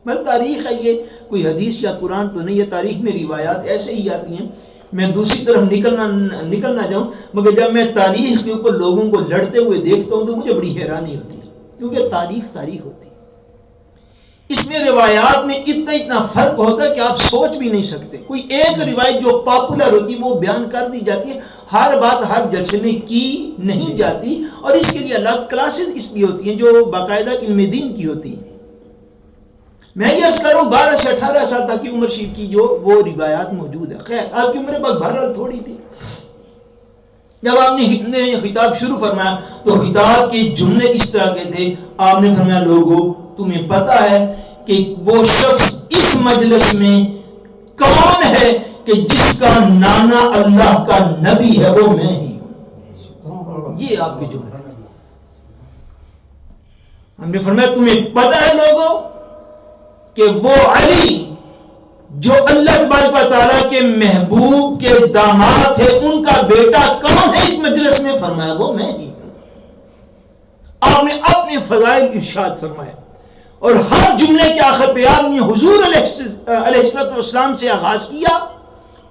مطلب تاریخ ہے، یہ کوئی حدیث یا قرآن تو نہیں ہے، تاریخ میں روایات ایسے ہی آتی ہیں۔ میں دوسری طرف نکل نہ جاؤں، مگر جب میں تاریخ کے اوپر لوگوں کو لڑتے ہوئے دیکھتا ہوں تو مجھے بڑی حیرانی ہوتی ہے، کیونکہ تاریخ ہوتی ہے، اس میں روایات میں اتنا فرق ہوتا ہے کہ آپ سوچ بھی نہیں سکتے۔ کوئی ایک روایت جو پاپولر ہوتی ہے وہ بیان کر دی جاتی ہے، ہر بات ہر جلسے میں کی نہیں جاتی، اور اس کے لیے الگ کلاسز اس لیے ہوتی ہیں جو باقاعدہ علم دین کی ہوتی ہیں۔ میں یہ عرض کر رہا ہوں 12 سے 18 سال تک کی عمر شریف کی جو وہ روایات موجود ہے۔ خیر آپ کی عمر بس بہرحال تھوڑی تھی۔ جب آپ نے خطاب شروع فرمایا تو خطاب کے جملے اس طرح کے تھے، آپ نے فرمایا لوگوں تمہیں پتا ہے کہ وہ شخص اس مجلس میں کون ہے کہ جس کا نانا اللہ کا نبی ہے، وہ میں ہی ہوں۔ یہ آپ کے جملے ہیں۔ ہم نے فرمایا تمہیں پتا ہے لوگوں کہ وہ علی جو اللہ تبارک و تعالیٰ کے محبوب کے داماد تھے، ان کا بیٹا کون ہے اس مجلس میں؟ فرمایا وہ میں ہی ہوں۔ آپ نے اپنے فضائل ارشاد فرمایا، اور ہر جملے کے آخر پہ آپ نے حضور علیہ السلام سے آغاز کیا،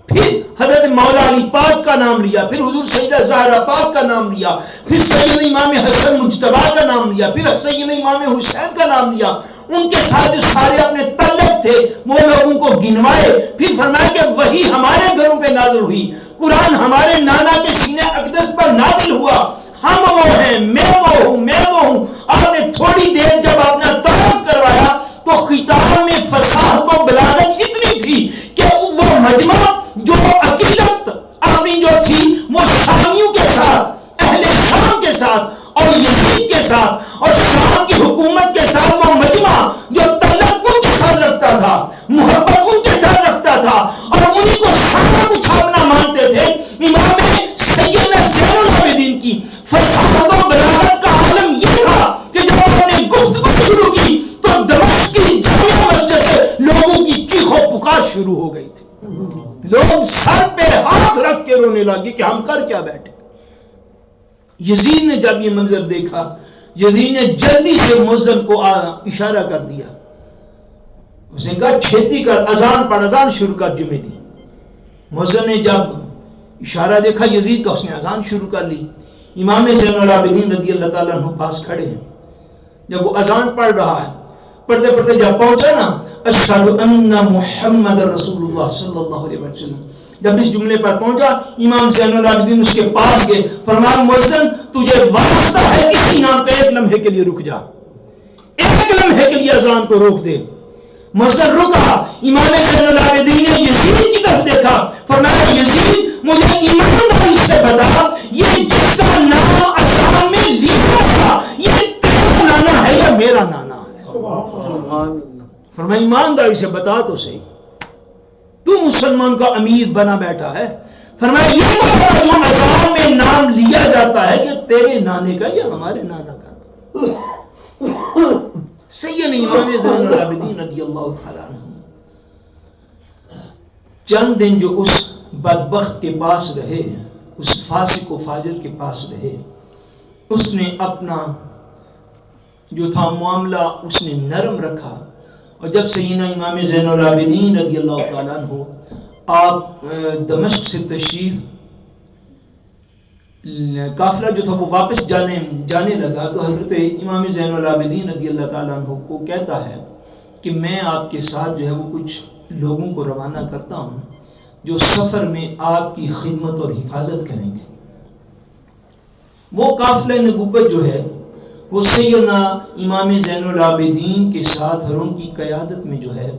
پھر حضرت مولا علی پاک کا نام لیا، پھر حضور سیدہ زہرا پاک کا نام لیا، پھر سیدنا امام حسن مجتبی کا نام لیا، پھر سیدنا امام حسین کا نام لیا، ان کے ساتھ جو سارے اپنے طلب تھے وہ لوگوں کو گنوائے، پھر فرمایا کہ وہی ہمارے گھروں پہ نازل ہوئی، قرآن ہمارے نانا کے سینے اقدس پر نازل ہوا، ہم وہ ہیں، میں وہ ہوں۔ آپ نے تھوڑی دیر جب اپنا تعارف کروایا تو خطاب میں فصاحت و بلاغت اتنی تھی کہ وہ مجمع جو عقیدت اپنی جو تھی وہ شامیوں کے ساتھ، اہل شام کے ساتھ اور یزید کے ساتھ اور شام کی حکومت کے ساتھ، وہ مجمع جو تعلق ان کے ساتھ رکھتا تھا، محبت ان کے ساتھ رکھتا تھا، اور انہیں کو سارا کچھ اپنا مانتے تھے، امام سیدنا زین العابدین کی فصاحت و بلاغت کا عالم یہ تھا کہ جب انہوں نے گفتگو شروع کی تو دمشق کی جامع مسجد سے لوگوں کی چیخ و پکار شروع ہو گئی تھی، لوگ سر پہ ہاتھ رکھ کے رونے لگے کہ ہم کر کیا بیٹھے۔ یزید نے جب یہ منظر دیکھا، یزید نے جلدی سے مؤذن کو اشارہ کر دیا، اس نے کہا چھیتی کر، اذان پڑھ، اذان شروع کر جمعے دی۔ مؤذن نے جب اشارہ دیکھا یزید کا، اس نے اذان شروع کر لی۔ امام زین العابدین رضی اللہ تعالیٰ عنہ پاس کھڑے ہیں، جب وہ اذان پڑھ رہا ہے، پڑھتے پڑھتے جب پہنچا نا اشہد ان محمد رسول اللہ صلی اللہ علیہ وسلم، جب اس جملے پر پہنچا امام زین العابدین اس کے پاس گئے، فرمایا مؤذن تجھے واسطہ ہے کسی نام پہ ایک لمحے کے لیے رک جا، ایک لمحے کے لیے اذان کو روک دے۔ مؤذن رکا، امام زین العابدین نے یزید کی طرف دیکھا، فرمایا یزید مجھے ایمانداری سے بتا یہ جس کا نام اذان میں لکھا تھا یہ تیرا نانا ہے یا میرا نانا ہے؟ فرمایا ایمانداری سے بتا تو صحیح، تو مسلمان کا امیر بنا بیٹھا ہے۔ فرمایا یہ جو اذان میں نام لیا جاتا ہے کہ تیرے نانے کا یا ہمارے نانا کا؟ سید امام زین العابدین رضی اللہ تعالیٰ عنہ چند دن جو اس بدبخت کے پاس رہے، اس فاسق و فاجر کے پاس رہے، اس نے اپنا جو تھا معاملہ اس نے نرم رکھا، اور جب سیدنا امام زین العابدین رضی اللہ تعالیٰ عنہ آپ دمشق سے تشریف قافلہ جو تھا وہ واپس جانے لگا، تو حضرت امام زین العابدین رضی اللہ تعالیٰ عنہ کو کہتا ہے کہ میں آپ کے ساتھ جو ہے وہ کچھ لوگوں کو روانہ کرتا ہوں جو سفر میں آپ کی خدمت اور حفاظت کریں گے۔ وہ قافلہ نبوت جو ہے وہ سیدنا امام زین العابدین کے ساتھ اور ان کی قیادت میں جو ہے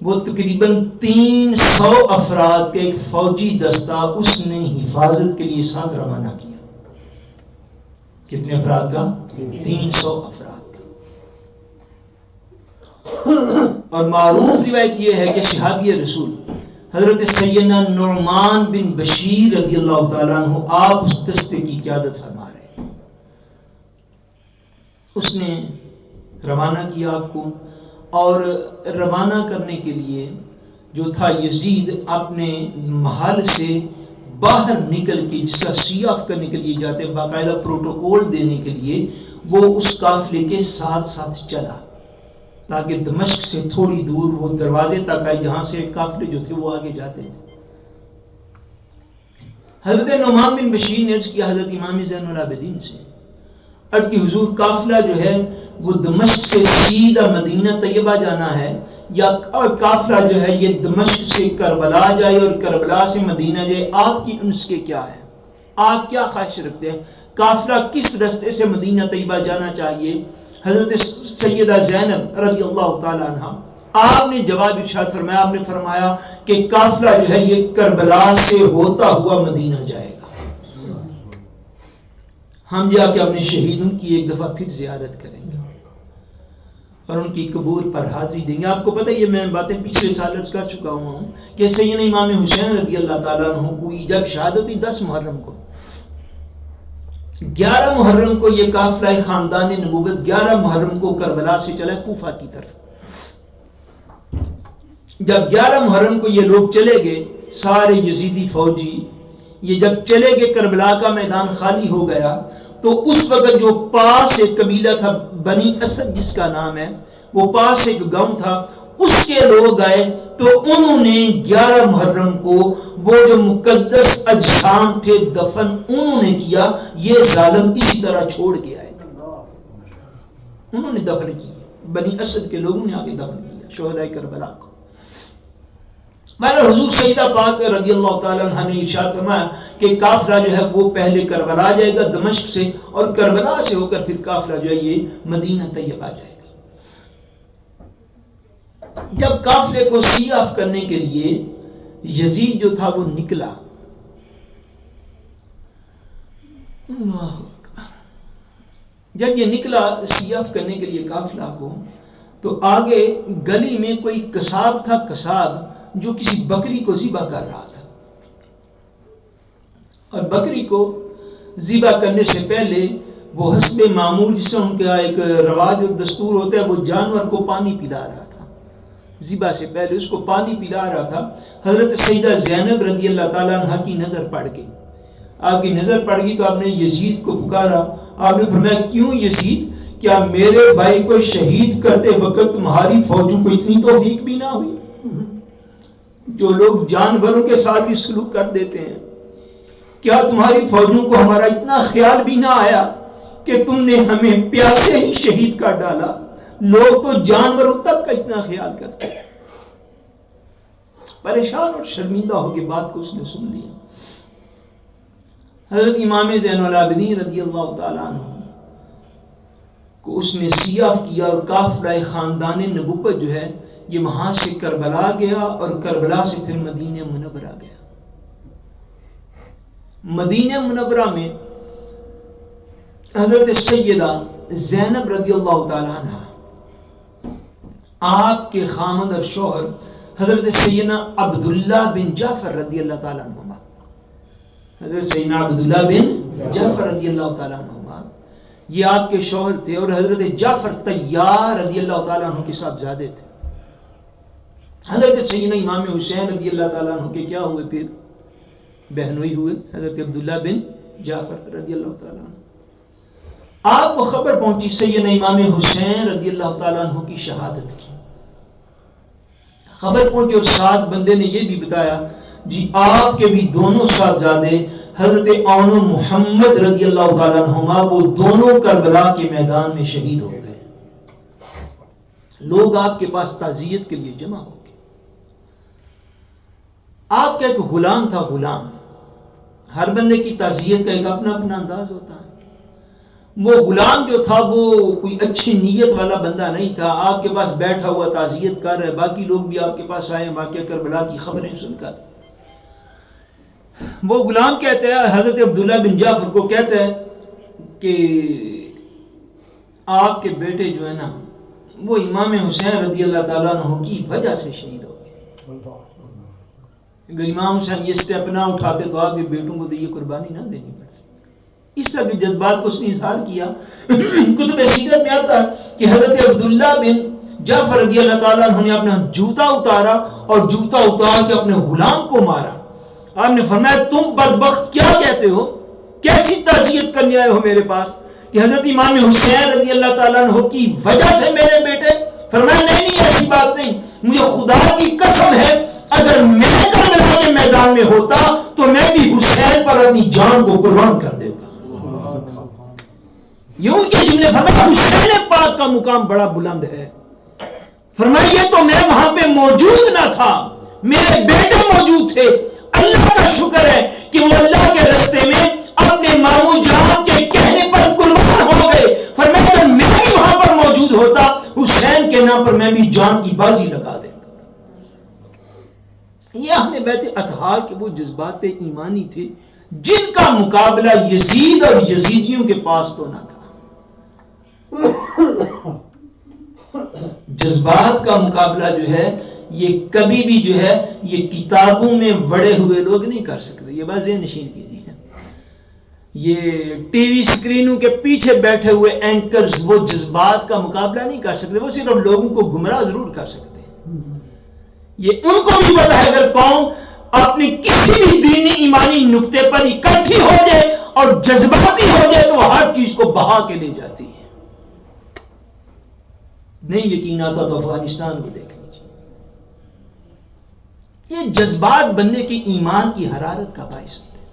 وہ تقریباً 300 افراد کے ایک فوجی دستہ اس نے حفاظت کے لیے ساتھ روانہ کیا۔ کتنے افراد کا؟ 300 افراد کا۔ اور معروف روایت یہ ہے کہ صحابی رسول حضرت سیدنا نعمان بن بشیر رضی اللہ تعالیٰ عنہ آپ اس دستے کی قیادت فرما رہے ہیں۔ اس نے روانہ کیا آپ کو، اور روانہ کرنے کے لیے جو تھا یزید اپنے محل سے باہر نکل کے جس کا سیاف کرنے کے لیے جاتے باقاعدہ پروٹوکول دینے کے لیے وہ اس قافلے کے ساتھ ساتھ چلا تاکہ دمشق سے تھوڑی دور وہ دروازے تک آئے جہاں سے قافلے جو تھے وہ آگے جاتے تھے۔ حضرت نعمان بن بشیر نے عرض کیا حضرت امام زین العابدین سے، عرض کی حضور قافلہ جو ہے وہ دمشق سے سیدھا مدینہ طیبہ جانا ہے یا قافلہ جو ہے یہ دمشق سے کربلا جائے اور کربلا سے مدینہ جائے؟ آپ کی انس کے کیا ہے؟ آپ کیا خواہش رکھتے ہیں؟ قافلہ کس رستے سے مدینہ طیبہ جانا چاہیے؟ حضرت سیدہ زینب رضی اللہ تعالی عنہ آپ نے جواب ارشاد فرمایا، آپ نے فرمایا کہ قافلہ جو ہے یہ کربلا سے ہوتا ہوا مدینہ جائے گا، ہم جا کے اپنے شہیدوں کی ایک دفعہ پھر زیارت کریں گے اور ان کی قبور پر حاضری دیں گے۔ آپ کو پتہ یہ میں باتیں پچھلے سال عرض کر چکا ہوں کہ سیدنا امام حسین رضی اللہ تعالیٰ عنہ کو جب شہادت ہوئی 10 محرم کو، 11 محرم کو یہ قافلہ خاندان نبوت 11 محرم کو کربلا سے چلا کوفہ کی طرف۔ جب 11 محرم کو یہ لوگ چلے گئے سارے یزیدی فوجی، یہ جب چلے گئے کربلا کا میدان خالی ہو گیا، تو اس وقت جو پاس ایک قبیلہ تھا بنی اسد جس کا نام ہے، وہ پاس ایک گاؤں تھا، اس کے لوگ آئے تو انہوں نے 11 محرم کو وہ جو مقدس اجسام تھے دفن انہوں نے کیا۔ یہ ظالم اسی طرح چھوڑ کے آئے تھے، انہوں نے دفن کیا، بنی اسد کے لوگوں نے آگے دفن کیا شہداء کربلا کو۔ میرے حضور سیدہ پاک رضی اللہ تعالیٰ عنہ نے ارشاد فرمایا کہ قافلہ جو ہے وہ پہلے کربلا جائے گا دمشق سے، اور کربلا سے ہو کر پھر قافلہ جو ہے یہ مدینہ طیبہ جائے گا۔ جب قافلے کو سیاف کرنے کے لیے یزید جو تھا وہ نکلا، جب یہ نکلا سیاف کرنے کے لیے قافلہ کو، تو آگے گلی میں کوئی قصاب تھا، قصاب جو کسی بکری کو ذبح کر رہا تھا، اور بکری کو ذبح کرنے سے پہلے وہ حسب معمول جس سے ان کا ایک رواج اور دستور ہوتا ہے وہ جانور کو پانی پلا رہا تھا، ذبح سے پہلے اس کو پانی پلا رہا تھا۔ حضرت سیدہ زینب رضی اللہ تعالیٰ عنہ کی نظر پڑ گئی، آپ کی نظر پڑ گئی تو آپ نے یزید کو پکارا، آپ نے فرمایا کیوں یزید، کیا میرے بھائی کو شہید کرتے وقت تمہاری فوجوں کو اتنی توفیق بھی نہ ہوئی؟ جو لوگ جانوروں کے ساتھ بھی سلوک کر دیتے ہیں، کیا تمہاری فوجوں کو ہمارا اتنا خیال بھی نہ آیا کہ تم نے ہمیں پیاسے ہی شہید کر ڈالا؟ لوگ تو جانوروں تک کا اتنا خیال کرتے ہیں. پریشان اور شرمندہ ہو کے بات کو اس نے سن لیا. حضرت امام زین العابدین رضی اللہ تعالیٰ عنہ کو اس نے سیاہ کیا اور قافلہ خاندان نبوت جو ہے یہ وہاں سے کربلا گیا اور کربلا سے پھر مدینہ منورہ گیا. مدینہ منورہ میں حضرت سیدہ زینب رضی اللہ تعالیٰ عنہ آپ کے خامند اور شوہر حضرت سیدنا عبداللہ بن جعفر رضی اللہ تعالیٰ عنہ، حضرت سیدنا عبداللہ بن جعفر رضی اللہ تعالیٰ عنہ یہ آپ کے شوہر تھے، اور حضرت جعفر طیار رضی اللہ تعالیٰ عنہ کے صاحبزادے تھے. حضرت سیدنا امام حسین رضی اللہ تعالیٰ عنہ کے کیا ہوئے؟ پھر بہنوئی ہوئے حضرت عبداللہ بن جعفر رضی اللہ تعالیٰ عنہ. آپ کو خبر پہنچی سیدنا امام حسین رضی اللہ تعالیٰ عنہ کی شہادت کی خبر پہنچی، اور ساتھ بندے نے یہ بھی بتایا جی آپ کے بھی دونوں صاحبزادے حضرت اون محمد رضی اللہ تعالیٰ عنہما وہ دونوں کربلا کے میدان میں شہید ہو گئے. لوگ آپ کے پاس تعزیت کے لیے جمع ہو گئے. آپ کا ایک غلام تھا. غلام، ہر بندے کی تعزیت کا ایک اپنا اپنا انداز ہوتا ہے. وہ غلام جو تھا وہ کوئی اچھی نیت والا بندہ نہیں تھا. آپ کے پاس بیٹھا ہوا تعزیت کر رہا ہے، باقی لوگ بھی آپ کے پاس آئے واقعہ کربلا کی خبریں سن کر. وہ غلام کہتے ہیں حضرت عبداللہ بن جعفر کو کہتا ہے کہ آپ کے بیٹے جو ہے نا وہ امام حسین رضی اللہ تعالیٰ عنہ کی وجہ سے شہید ہو گئے. اگر امام حسین یہ سٹیپ نہ اٹھاتے تو آپ کے بیٹوں کو تو یہ قربانی نہ دینی پڑتی. اس طرح کے جذبات کو اس نے اظہار کیا. کتب سیرت میں آتا ہے کہ حضرت عبداللہ بن جعفر رضی اللہ تعالیٰ عنہ نے اپنا جوتا اتارا اور جوتا اتار کے اپنے غلام کو مارا. آپ نے فرمایا تم بدبخت کیا کہتے ہو، کیسی تعزیت کرنے آئے ہو میرے پاس کہ حضرت امام حسین رضی اللہ تعالیٰ عنہ کی وجہ سے میرے بیٹے؟ فرمایا نہیں ایسی بات نہیں، مجھے خدا کی قسم ہے اگر میں کربلا کے میدان میں ہوتا تو میں بھی حسین پر اپنی جان کو قربان کر دیتا. یوں کہ جن نے فرمایا حسین پاک کا مقام بڑا بلند ہے. فرمایا یہ تو میں وہاں پہ موجود نہ تھا، میرے بیٹے موجود تھے. اللہ کا شکر ہے کہ وہ اللہ کے راستے میں اپنے ماموں جان کے کہنے پر قربان ہو گئے. فرمایا اگر میں بھی وہاں پر موجود ہوتا حسین کے نام پر میں بھی جان کی بازی لگا دیتا. یہ اہل بیت اطہار کے وہ جذبات ایمانی تھے جن کا مقابلہ یزید اور یزیدیوں کے پاس تو نہ تھا. جذبات کا مقابلہ جو ہے یہ کبھی بھی جو ہے یہ کتابوں میں بڑے ہوئے لوگ نہیں کر سکتے. یہ بات ذہن نشین کیجیے. یہ ٹی وی سکرینوں کے پیچھے بیٹھے ہوئے اینکرز وہ جذبات کا مقابلہ نہیں کر سکتے. وہ صرف لوگوں کو گمراہ ضرور کر سکتے ہیں. یہ ان کو بھی پتا ہے اگر قوم اپنی کسی بھی دینی ایمانی نقطے پر اکٹھی ہو جائے اور جذباتی ہو جائے تو وہ ہر چیز کو بہا کے لے جاتی ہے. نہیں یقین آتا تو افغانستان کو دیکھ لیجیے. یہ جذبات بندے کے ایمان کی حرارت کا باعث ہوتے ہیں.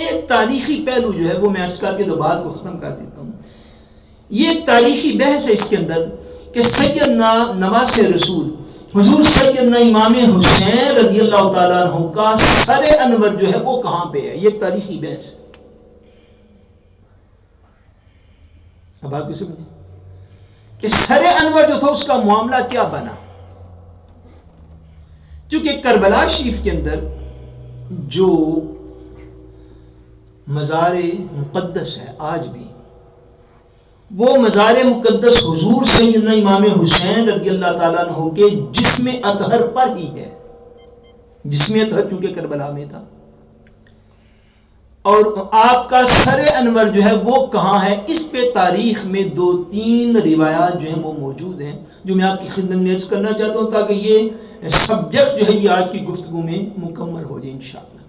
ایک تاریخی پہلو جو ہے وہ میں عرض کر کے تو بات کو ختم کر دیتا ہوں. یہ ایک تاریخی بحث ہے اس کے اندر کہ سیدنا نواز رسول حضور سیدنا امام حسین رضی اللہ تعالیٰ عنہ کا سر انور جو ہے وہ کہاں پہ ہے. یہ ایک تاریخی بحث ہے. اب آپ کو سمجھیں کہ سر انور جو تھا اس کا معاملہ کیا بنا. چونکہ کربلا شریف کے اندر جو مزار مقدس ہے آج بھی وہ مزار مقدس حضور سیدنا امام حسین رضی اللہ تعالیٰ عنہ کے جسم اطہر پر ہی ہے. جسم اطہر چونکہ کربلا میں تھا اور آپ کا سر انور جو ہے وہ کہاں ہے. اس پہ تاریخ میں 2-3 روایات جو ہیں وہ موجود ہیں جو میں آپ کی خدمت میں عرض کرنا چاہتا ہوں تاکہ یہ سبجیکٹ جو ہے یہ آج کی گفتگو میں مکمل ہو جائے انشاءاللہ.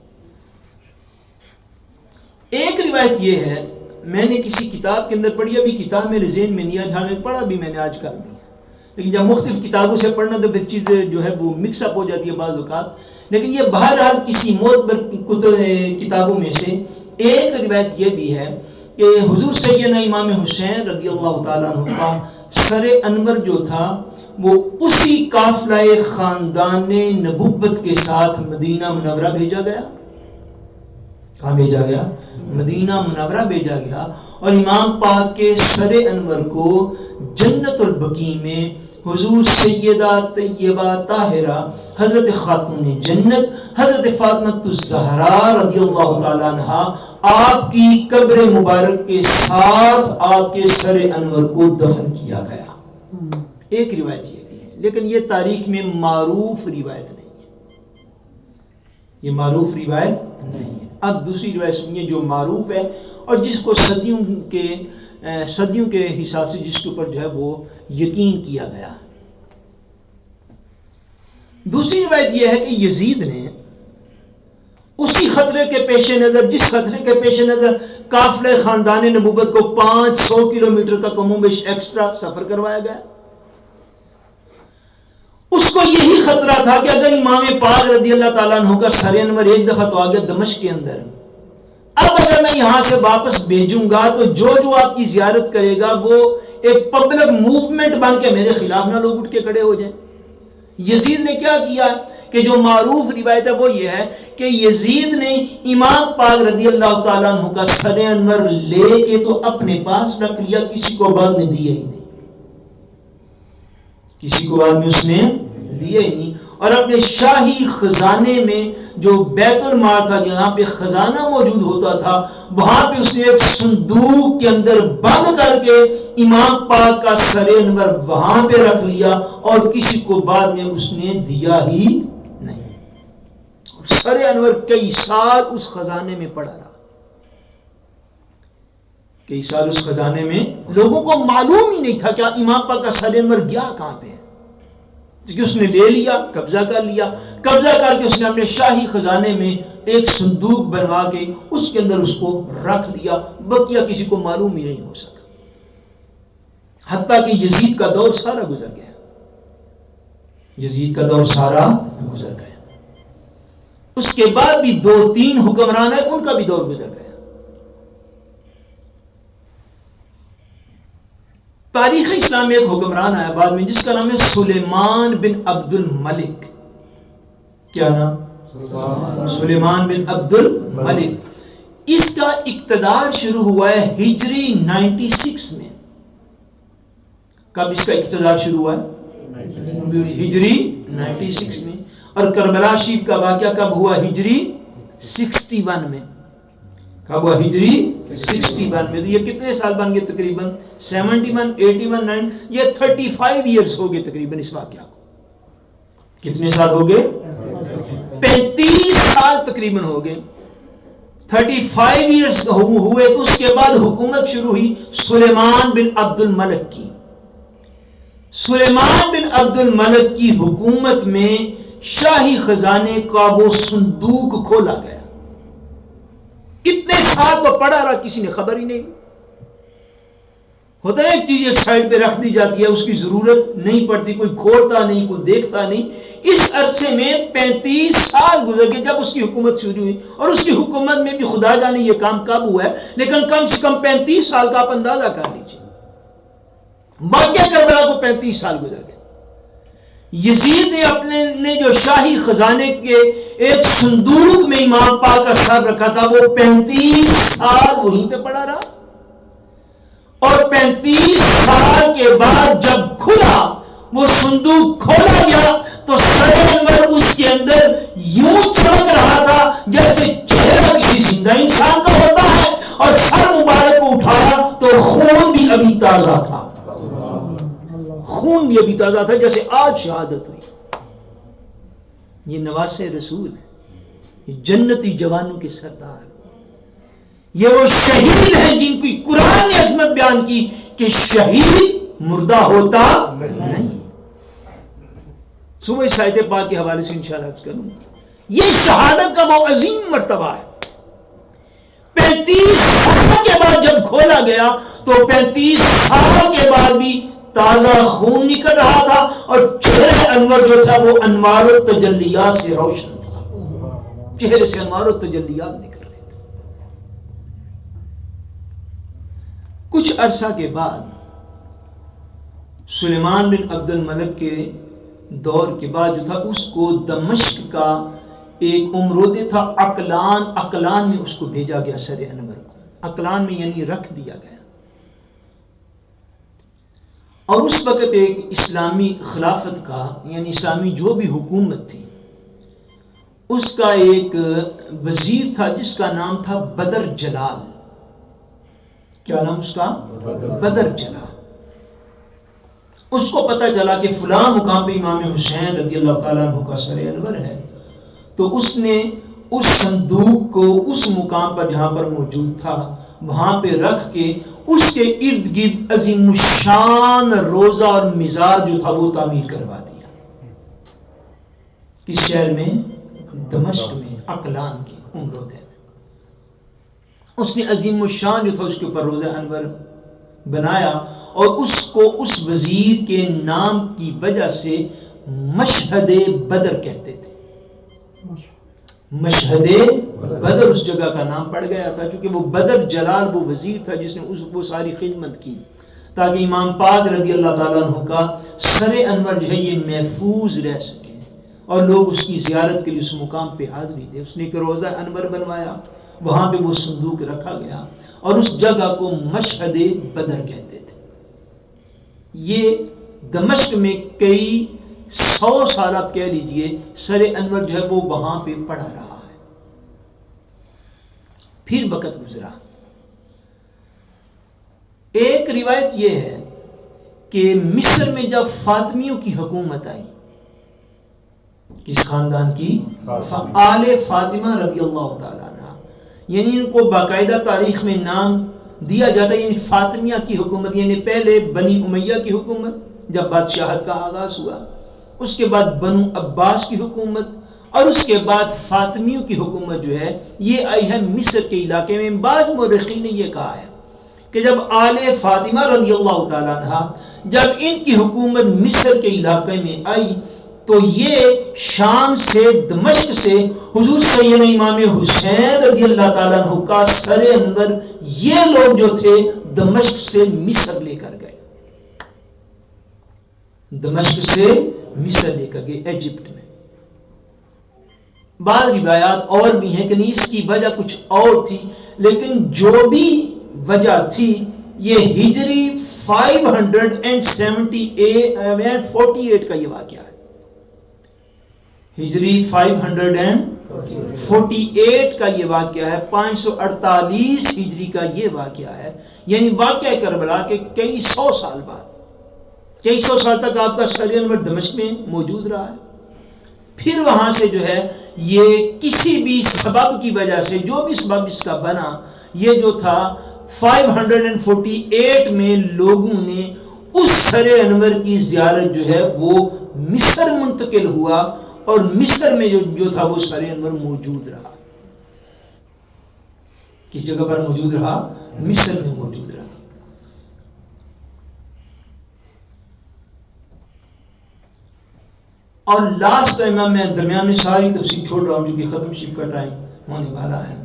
ایک روایت یہ ہے میں نے کسی کتاب کے اندر پڑھی, ابھی کتاب میرے ذہن میں نہیں آج, ہاں پڑھا بھی میں نے آج کل نہیں, لیکن جب مختلف کتابوں سے پڑھنا تو پھر چیزیں جو ہے وہ مکس اپ ہو جاتی ہے بعض اوقات. لیکن یہ بہرحال کسی معتبر کتابوں میں سے ایک روایت یہ بھی ہے کہ حضور سیدنا امام حسین رضی اللہ تعالیٰ عنہ کا سر انور جو تھا وہ اسی قافلہ خاندان نبوت کے ساتھ مدینہ منورہ بھیجا گیا. کہاں بھیجا گیا؟ مدینہ منورہ بھیجا گیا. اور امام پاک کے سر انور کو جنت البقیع میں حضور سیدہ طیبہ طاہرہ حضرت خاتون جنت حضرت فاطمہ الزہرا رضی اللہ تعالیٰ عنہ آپ کی قبر مبارک کے ساتھ آپ کے سر انور کو دفن کیا گیا. ایک روایت یہ بھی ہے، لیکن یہ تاریخ میں معروف روایت نہیں ہے. یہ معروف روایت نہیں ہے. اب دوسری روایت سنیے جو معروف ہے اور جس کو صدیوں کے حساب سے جس کے اوپر جو ہے وہ یقین کیا گیا. دوسری روایت یہ ہے کہ یزید نے اسی خطرے کے پیش نظر، جس خطرے کے پیش نظر قافلہ خاندان نبوت کو 500 کلومیٹر کا کم و بیش ایکسٹرا سفر کروایا گیا، اس کو یہی خطرہ تھا کہ اگر امام پاک رضی اللہ تعالیٰ عنہ کا سر انور ایک دفعہ تو آ گیا دمشق کے اندر، اب اگر میں یہاں سے واپس بھیجوں گا تو جو آپ کی زیارت کرے گا وہ ایک پبلک موومنٹ بن کے میرے خلاف نہ لوگ اٹھ کے کھڑے ہو جائیں. یزید نے کیا کیا کہ جو معروف روایت ہے وہ یہ ہے کہ یزید نے امام پاک رضی اللہ تعالیٰ عنہ کا سر انور لے کے تو اپنے پاس رکھ لیا، کسی کو بعد میں دیا ہی نہیں، کسی کو بعد میں اس نے دیا ہی نہیں. اور اپنے شاہی خزانے میں جو بیت المال تھا جہاں پہ خزانہ موجود ہوتا تھا وہاں پہ اس نے ایک صندوق کے اندر بند کر کے امام پاک کا سر انور وہاں پہ رکھ لیا اور کسی کو بعد میں اس نے دیا ہی نہیں. سر انور کئی سال اس خزانے میں پڑا رہا، کئی سال اس خزانے میں لوگوں کو معلوم ہی نہیں تھا کہ امام پاک کا سر انور گیا کہاں پہ ہے، کہ اس نے لے لیا، قبضہ کر لیا، قبضہ کر کے اس نے اپنے شاہی خزانے میں ایک صندوق بنوا کے اس کے اندر اس کو رکھ دیا، بقیہ کسی کو معلوم ہی نہیں ہو سکا. حتیٰ کہ یزید کا دور سارا گزر گیا، یزید کا دور سارا گزر گیا. اس کے بعد بھی 2-3 حکمران ہیں، ان کا بھی دور گزر گیا. تاریخ اسلام میں ایک حکمران آیا بعد میں جس کا نام ہے سلیمان بن عبد الملک. کیا نام؟ سلیمان بن عبد الملک. اس کا اقتدار شروع ہوا ہے ہجری 96 میں. کب اس کا اقتدار شروع ہوا ہے؟ ہجری 96 میں. اور کربلا شریف کا واقعہ کب ہوا؟ ہجری 61 میں. کب ہوا؟ ہجری 61 میں. تو یہ کتنے سال بن گئے؟ تقریباً 71 81 9 یہ 35 ایئرز ہو گئے تقریباً اس واقعہ کو. کتنے سال ہو گئے؟ 35 سال تقریباً ہو گئے. 35 ایئرز ہوئے تو اس کے بعد حکومت شروع ہوئی سلیمان بن عبد الملک کی. سلیمان بن عبد الملک کی حکومت میں شاہی خزانے کا وہ صندوق کھولا گیا. اتنے سال تو پڑا رہا، کسی نے خبر ہی نہیں. ہوتا ہے ایک چیز ایک سائڈ پہ رکھ دی جاتی ہے، اس کی ضرورت نہیں پڑتی، کوئی کھولتا نہیں، کوئی دیکھتا نہیں. اس عرصے میں 35 سال گزر گئے جب اس کی حکومت شروع ہوئی. اور اس کی حکومت میں بھی خدا جانے یہ کام کب ہوا ہے، لیکن کم سے کم 35 سال کا آپ اندازہ کر لیجیے. واقعہ کربلا کو 35 سال گزر گئے. یزید نے اپنے جو شاہی خزانے کے ایک صندوق میں امام پاک کا سر رکھا تھا وہ 35 سال وہیں پہ پڑا رہا. اور 35 سال کے بعد جب کھلا وہ صندوق کھولا گیا تو سر انور اس کے اندر یوں چمک رہا تھا جیسے چہرہ کسی زندہ انسان کا ہوتا ہے. اور سر مبارک کو اٹھایا تو خون بھی ابھی تازہ تھا، خون بھی ابھی تازہ تھا جیسے آج شہادت ہوئی. یہ نواسے رسول ہیں، یہ جنتی جوانوں کے سردار، یہ وہ شہید ہیں جن کی قرآن نے عظمت بیان کی کہ شہید مردہ ہوتا نہیں. صبح اس آیت پاک کے حوالے سے انشاءاللہ کروں. یہ شہادت کا وہ عظیم مرتبہ ہے. 35 سال کے بعد جب کھولا گیا تو 35 سال کے بعد بھی تازہ خون نکل رہا تھا اور چہرے انور جو تھا وہ انوار و تجلیات سے روشن تھا. چہرے سے انوار و تجلیات نکل رہے تھے. کچھ عرصہ کے بعد سلیمان بن عبد الملک کے دور کے بعد جو تھا اس کو دمشق کا ایک امرودے تھا عقلان میں اس کو بھیجا گیا سر انور کو. عقلان میں یعنی رکھ دیا گیا. اور اس وقت ایک اسلامی خلافت کا یعنی اسلامی جو بھی حکومت تھی اس کا ایک وزیر تھا جس کا نام تھا بدر جلال. کیا نام اس کا؟ بدر جلال. اس کو پتہ چلا کہ فلاں مقام پہ امام حسین رضی اللہ تعالیٰ عنہ کا سر انور ہے، تو اس نے اس صندوق کو اس مقام پر جہاں پر موجود تھا وہاں پہ رکھ کے اس کے ارد گرد عظیم الشان روزہ اور مزار جو تھا وہ تعمیر کروا دیا. کس شہر میں؟ دمشق میں، عقلان کے امرودے میں. اس نے عظیم الشان جو تھا اس کے اوپر روزہ انور بنایا اور اس کو اس وزیر کے نام کی وجہ سے مشہد بدر کہتے تھے. مشہد بدر اس جگہ کا نام پڑ گیا تھا کیونکہ وہ بدر جلال وہ وزیر تھا جس نے وہ ساری خدمت کی تاکہ امام پاک رضی اللہ تعالیٰ عنہ کا سر انور جو ہے یہ محفوظ رہ سکے اور لوگ اس کی زیارت کے لیے اس مقام پہ حاضری دے. اس نے ایک روزہ انور بنوایا، وہاں پہ وہ صندوق رکھا گیا اور اس جگہ کو مشہد بدر کہتے تھے. یہ دمشق میں کئی 100 سال آپ کہہ لیجئے سر انور جو ہے وہ وہاں پہ پڑا رہا ہے. پھر وقت گزرا. ایک روایت یہ ہے کہ مصر میں جب فاطمیوں کی حکومت آئی، کس خاندان کی؟ آل فاطمہ رضی اللہ تعالیٰ عنہ، یعنی ان کو باقاعدہ تاریخ میں نام دیا جاتا ہے یعنی فاطمیہ کی حکومت. یعنی پہلے بنی امیہ کی حکومت جب بادشاہت کا آغاز ہوا، اس کے بعد بنو عباس کی حکومت اور اس کے بعد فاطمیوں کی حکومت جو ہے یہ آئی ہے مصر کے علاقے میں. بعض مورخین نے یہ کہا ہے کہ جب آل فاطمہ رضی اللہ تعالیٰ عنہ جب ان کی حکومت مصر کے علاقے میں آئی تو یہ شام سے دمشق سے حضور سیدنا امام حسین رضی اللہ تعالیٰ عنہ کا سر انور یہ لوگ جو تھے دمشق سے مصر لے کر گئے. دمشق سے مصر لے کر گئے ایجپٹ میں. بعض روایات اور بھی ہیں کہ نہیں اس کی وجہ کچھ اور تھی، لیکن جو بھی وجہ تھی یہ ہجری 548 کا یہ واقعہ ہے. ہجری 548 کا یہ واقعہ ہے. 548 ہجری کا یہ واقعہ ہے، یعنی واقعہ کربلا کے کئی 100 سال بعد، کئی 100 سال تک آپ کا سر انور دمشق میں موجود رہا ہے. پھر وہاں سے جو ہے یہ کسی بھی سبب کی وجہ سے جو بھی سبب اس کا بنا یہ جو تھا 548 میں لوگوں نے اس سر انور کی زیارت جو ہے وہ مصر منتقل ہوا اور مصر میں جو تھا وہ سر انور موجود رہا. کس جگہ پر موجود رہا؟ مصر میں موجود رہا. اور لاسٹ ٹائم میں درمیان میں ساری تفصیل چھوڑ رہا ہوں کیونکہ ختم شپ کا ٹائم ہونے والا ہے.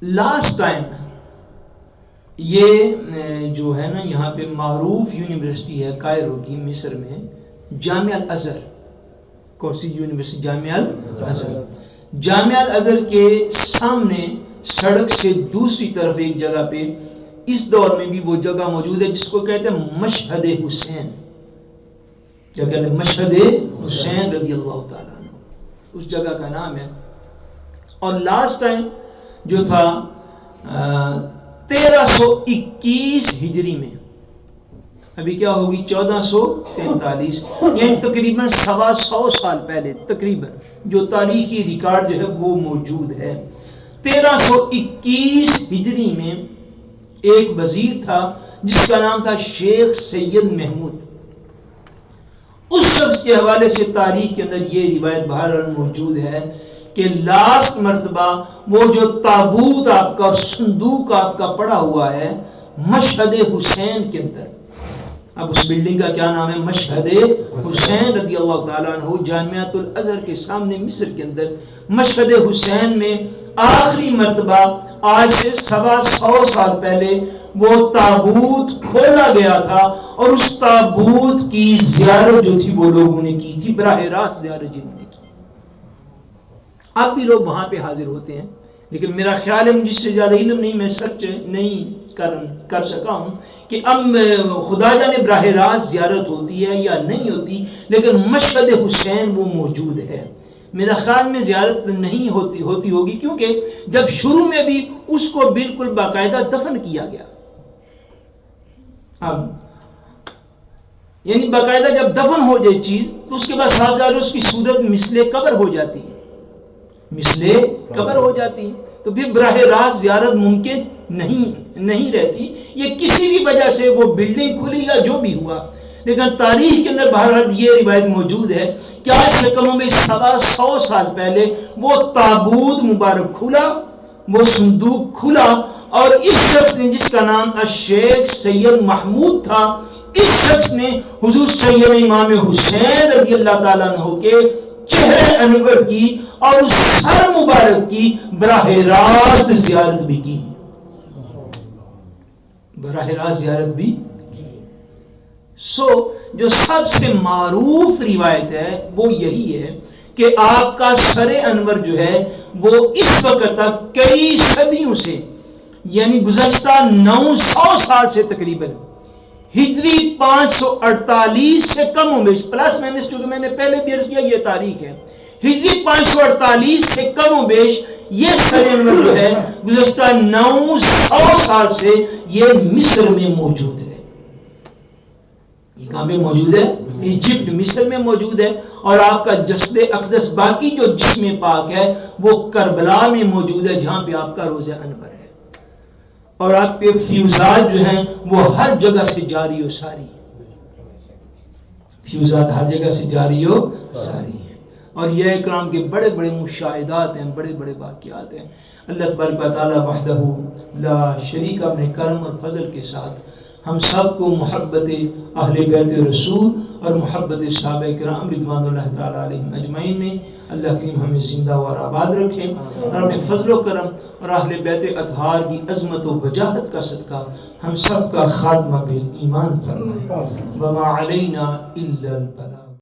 لاسٹ ٹائم یہ جو ہے نا یہاں پہ معروف یونیورسٹی ہے کائرو کی مصر میں، جامعہ الازہر. کون سی یونیورسٹی؟ جامعہ الازہر. جامعہ الازہر کے سامنے سڑک سے دوسری طرف ایک جگہ پہ اس دور میں بھی وہ جگہ موجود ہے جس کو کہتے ہیں مشہد حسین. کیا کہتے ہیں؟ مشہد حسین رضی اللہ تعالیٰ عنہ اس جگہ کا نام ہے. اور لاسٹ ٹائم جو تھا 1321 ہجری میں، ابھی کیا ہوگی 1443، یعنی تقریباً 125 سال پہلے تقریباً جو تاریخی ریکارڈ جو ہے وہ موجود ہے. 1321 ہجری میں ایک وزیر تھا جس کا نام تھا شیخ سید محمود. اس شخص کے حوالے سے تاریخ کے اندر یہ روایت بہرحال موجود ہے کہ لاسٹ مرتبہ وہ جو تابوت آپ کا صندوق آپ کا پڑا ہوا ہے مشہد حسین کے اندر، اب اس بلڈنگ کا کیا نام ہے؟ مشہد حسین رضی اللہ تعالیٰ عنہ، جامعۃ الازہر کے سامنے مصر کے اندر مشہد حسین میں آخری مرتبہ آج سے 125 سال پہلے وہ تابوت کھولا گیا تھا اور اس تابوت کی زیارت جو تھی وہ لوگوں نے کی تھی، براہ راست زیارت جنہوں نے کی۔ اب بھی لوگ وہاں پہ حاضر ہوتے ہیں، لیکن میرا خیال ہے جس سے زیادہ علم نہیں، میں سچ نہیں کر سکا ہوں کہ اب خدا جانے براہ راست زیارت ہوتی ہے یا نہیں ہوتی، لیکن مشہد حسین وہ موجود ہے۔ میرا خیال میں زیارت نہیں ہوتی ہوگی، کیونکہ جب شروع میں بھی اس کو بالکل باقاعدہ دفن کیا گیا، اب یعنی باقاعدہ جب دفن ہو جائے چیز تو اس کے بعد صاحب اس کی صورت مثل قبر ہو جاتی ہے، مثل قبر ہو جاتی ہے، تو پھر براہ راست زیارت ممکن نہیں رہتی۔ یہ کسی بھی وجہ سے وہ بلڈنگ کھلی یا جو بھی ہوا، لیکن تاریخ کے اندر بہرحال یہ روایت موجود ہے کہ آج سے کم و بیش 125 سال پہلے وہ تابوت مبارک کھلا، وہ صندوق کھلا، اور اس شخص نے جس کا نام الشیخ سید محمود تھا، اس شخص نے حضور سید امام حسین رضی اللہ تعالیٰ عنہ کے چہرے انور کی اور اس سر مبارک کی براہ راست زیارت بھی کی، براہ راست زیارت بھی کی۔ جو سب سے معروف روایت ہے وہ یہی ہے کہ آپ کا سر انور جو ہے وہ اس وقت تک کئی صدیوں سے، یعنی گزشتہ 900 سال سے تقریباً ہجری 548 سے کم و بیش، پلس مائنس، چونکہ میں نے پہلے بھی عرض کیا یہ تاریخ ہے، ہجری 548 سے کم و بیش یہ سر انور جو ہے گزشتہ 900 سال سے یہ مصر میں موجود ہے۔ یہ کہاں پہ موجود ہے؟ ایجپٹ، مصر میں موجود ہے۔ اور آپ کا جسد اقدس، باقی جو جسم پاک ہے وہ کربلا میں موجود ہے، جہاں پہ آپ کا روزہ انور ہے۔ اور آپ کے فیوزات جو ہیں وہ ہر جگہ سے جاری و ساری، فیوزات ہر جگہ سے جاری و ساری ہیں۔ اور یہ اکرام کے بڑے بڑے مشاہدات ہیں، بڑے بڑے واقعات ہیں۔ اللہ تبارک و تعالی وحدہ لا شریک اپنے کرم اور فضل کے ساتھ ہم سب کو محبت اہل بیت رسول اور محبت صحابہ کرام رضوان اللہ تعالی علیہم اجمعین میں اللہ کریم ہمیں زندہ اور آباد رکھیں، اور اپنے فضل و کرم اور اہل بیت اطہار کی عظمت و وجاہت کا صدقہ ہم سب کا خاتمہ بالایمان فرمائے۔ وما علینا الا البلاغ۔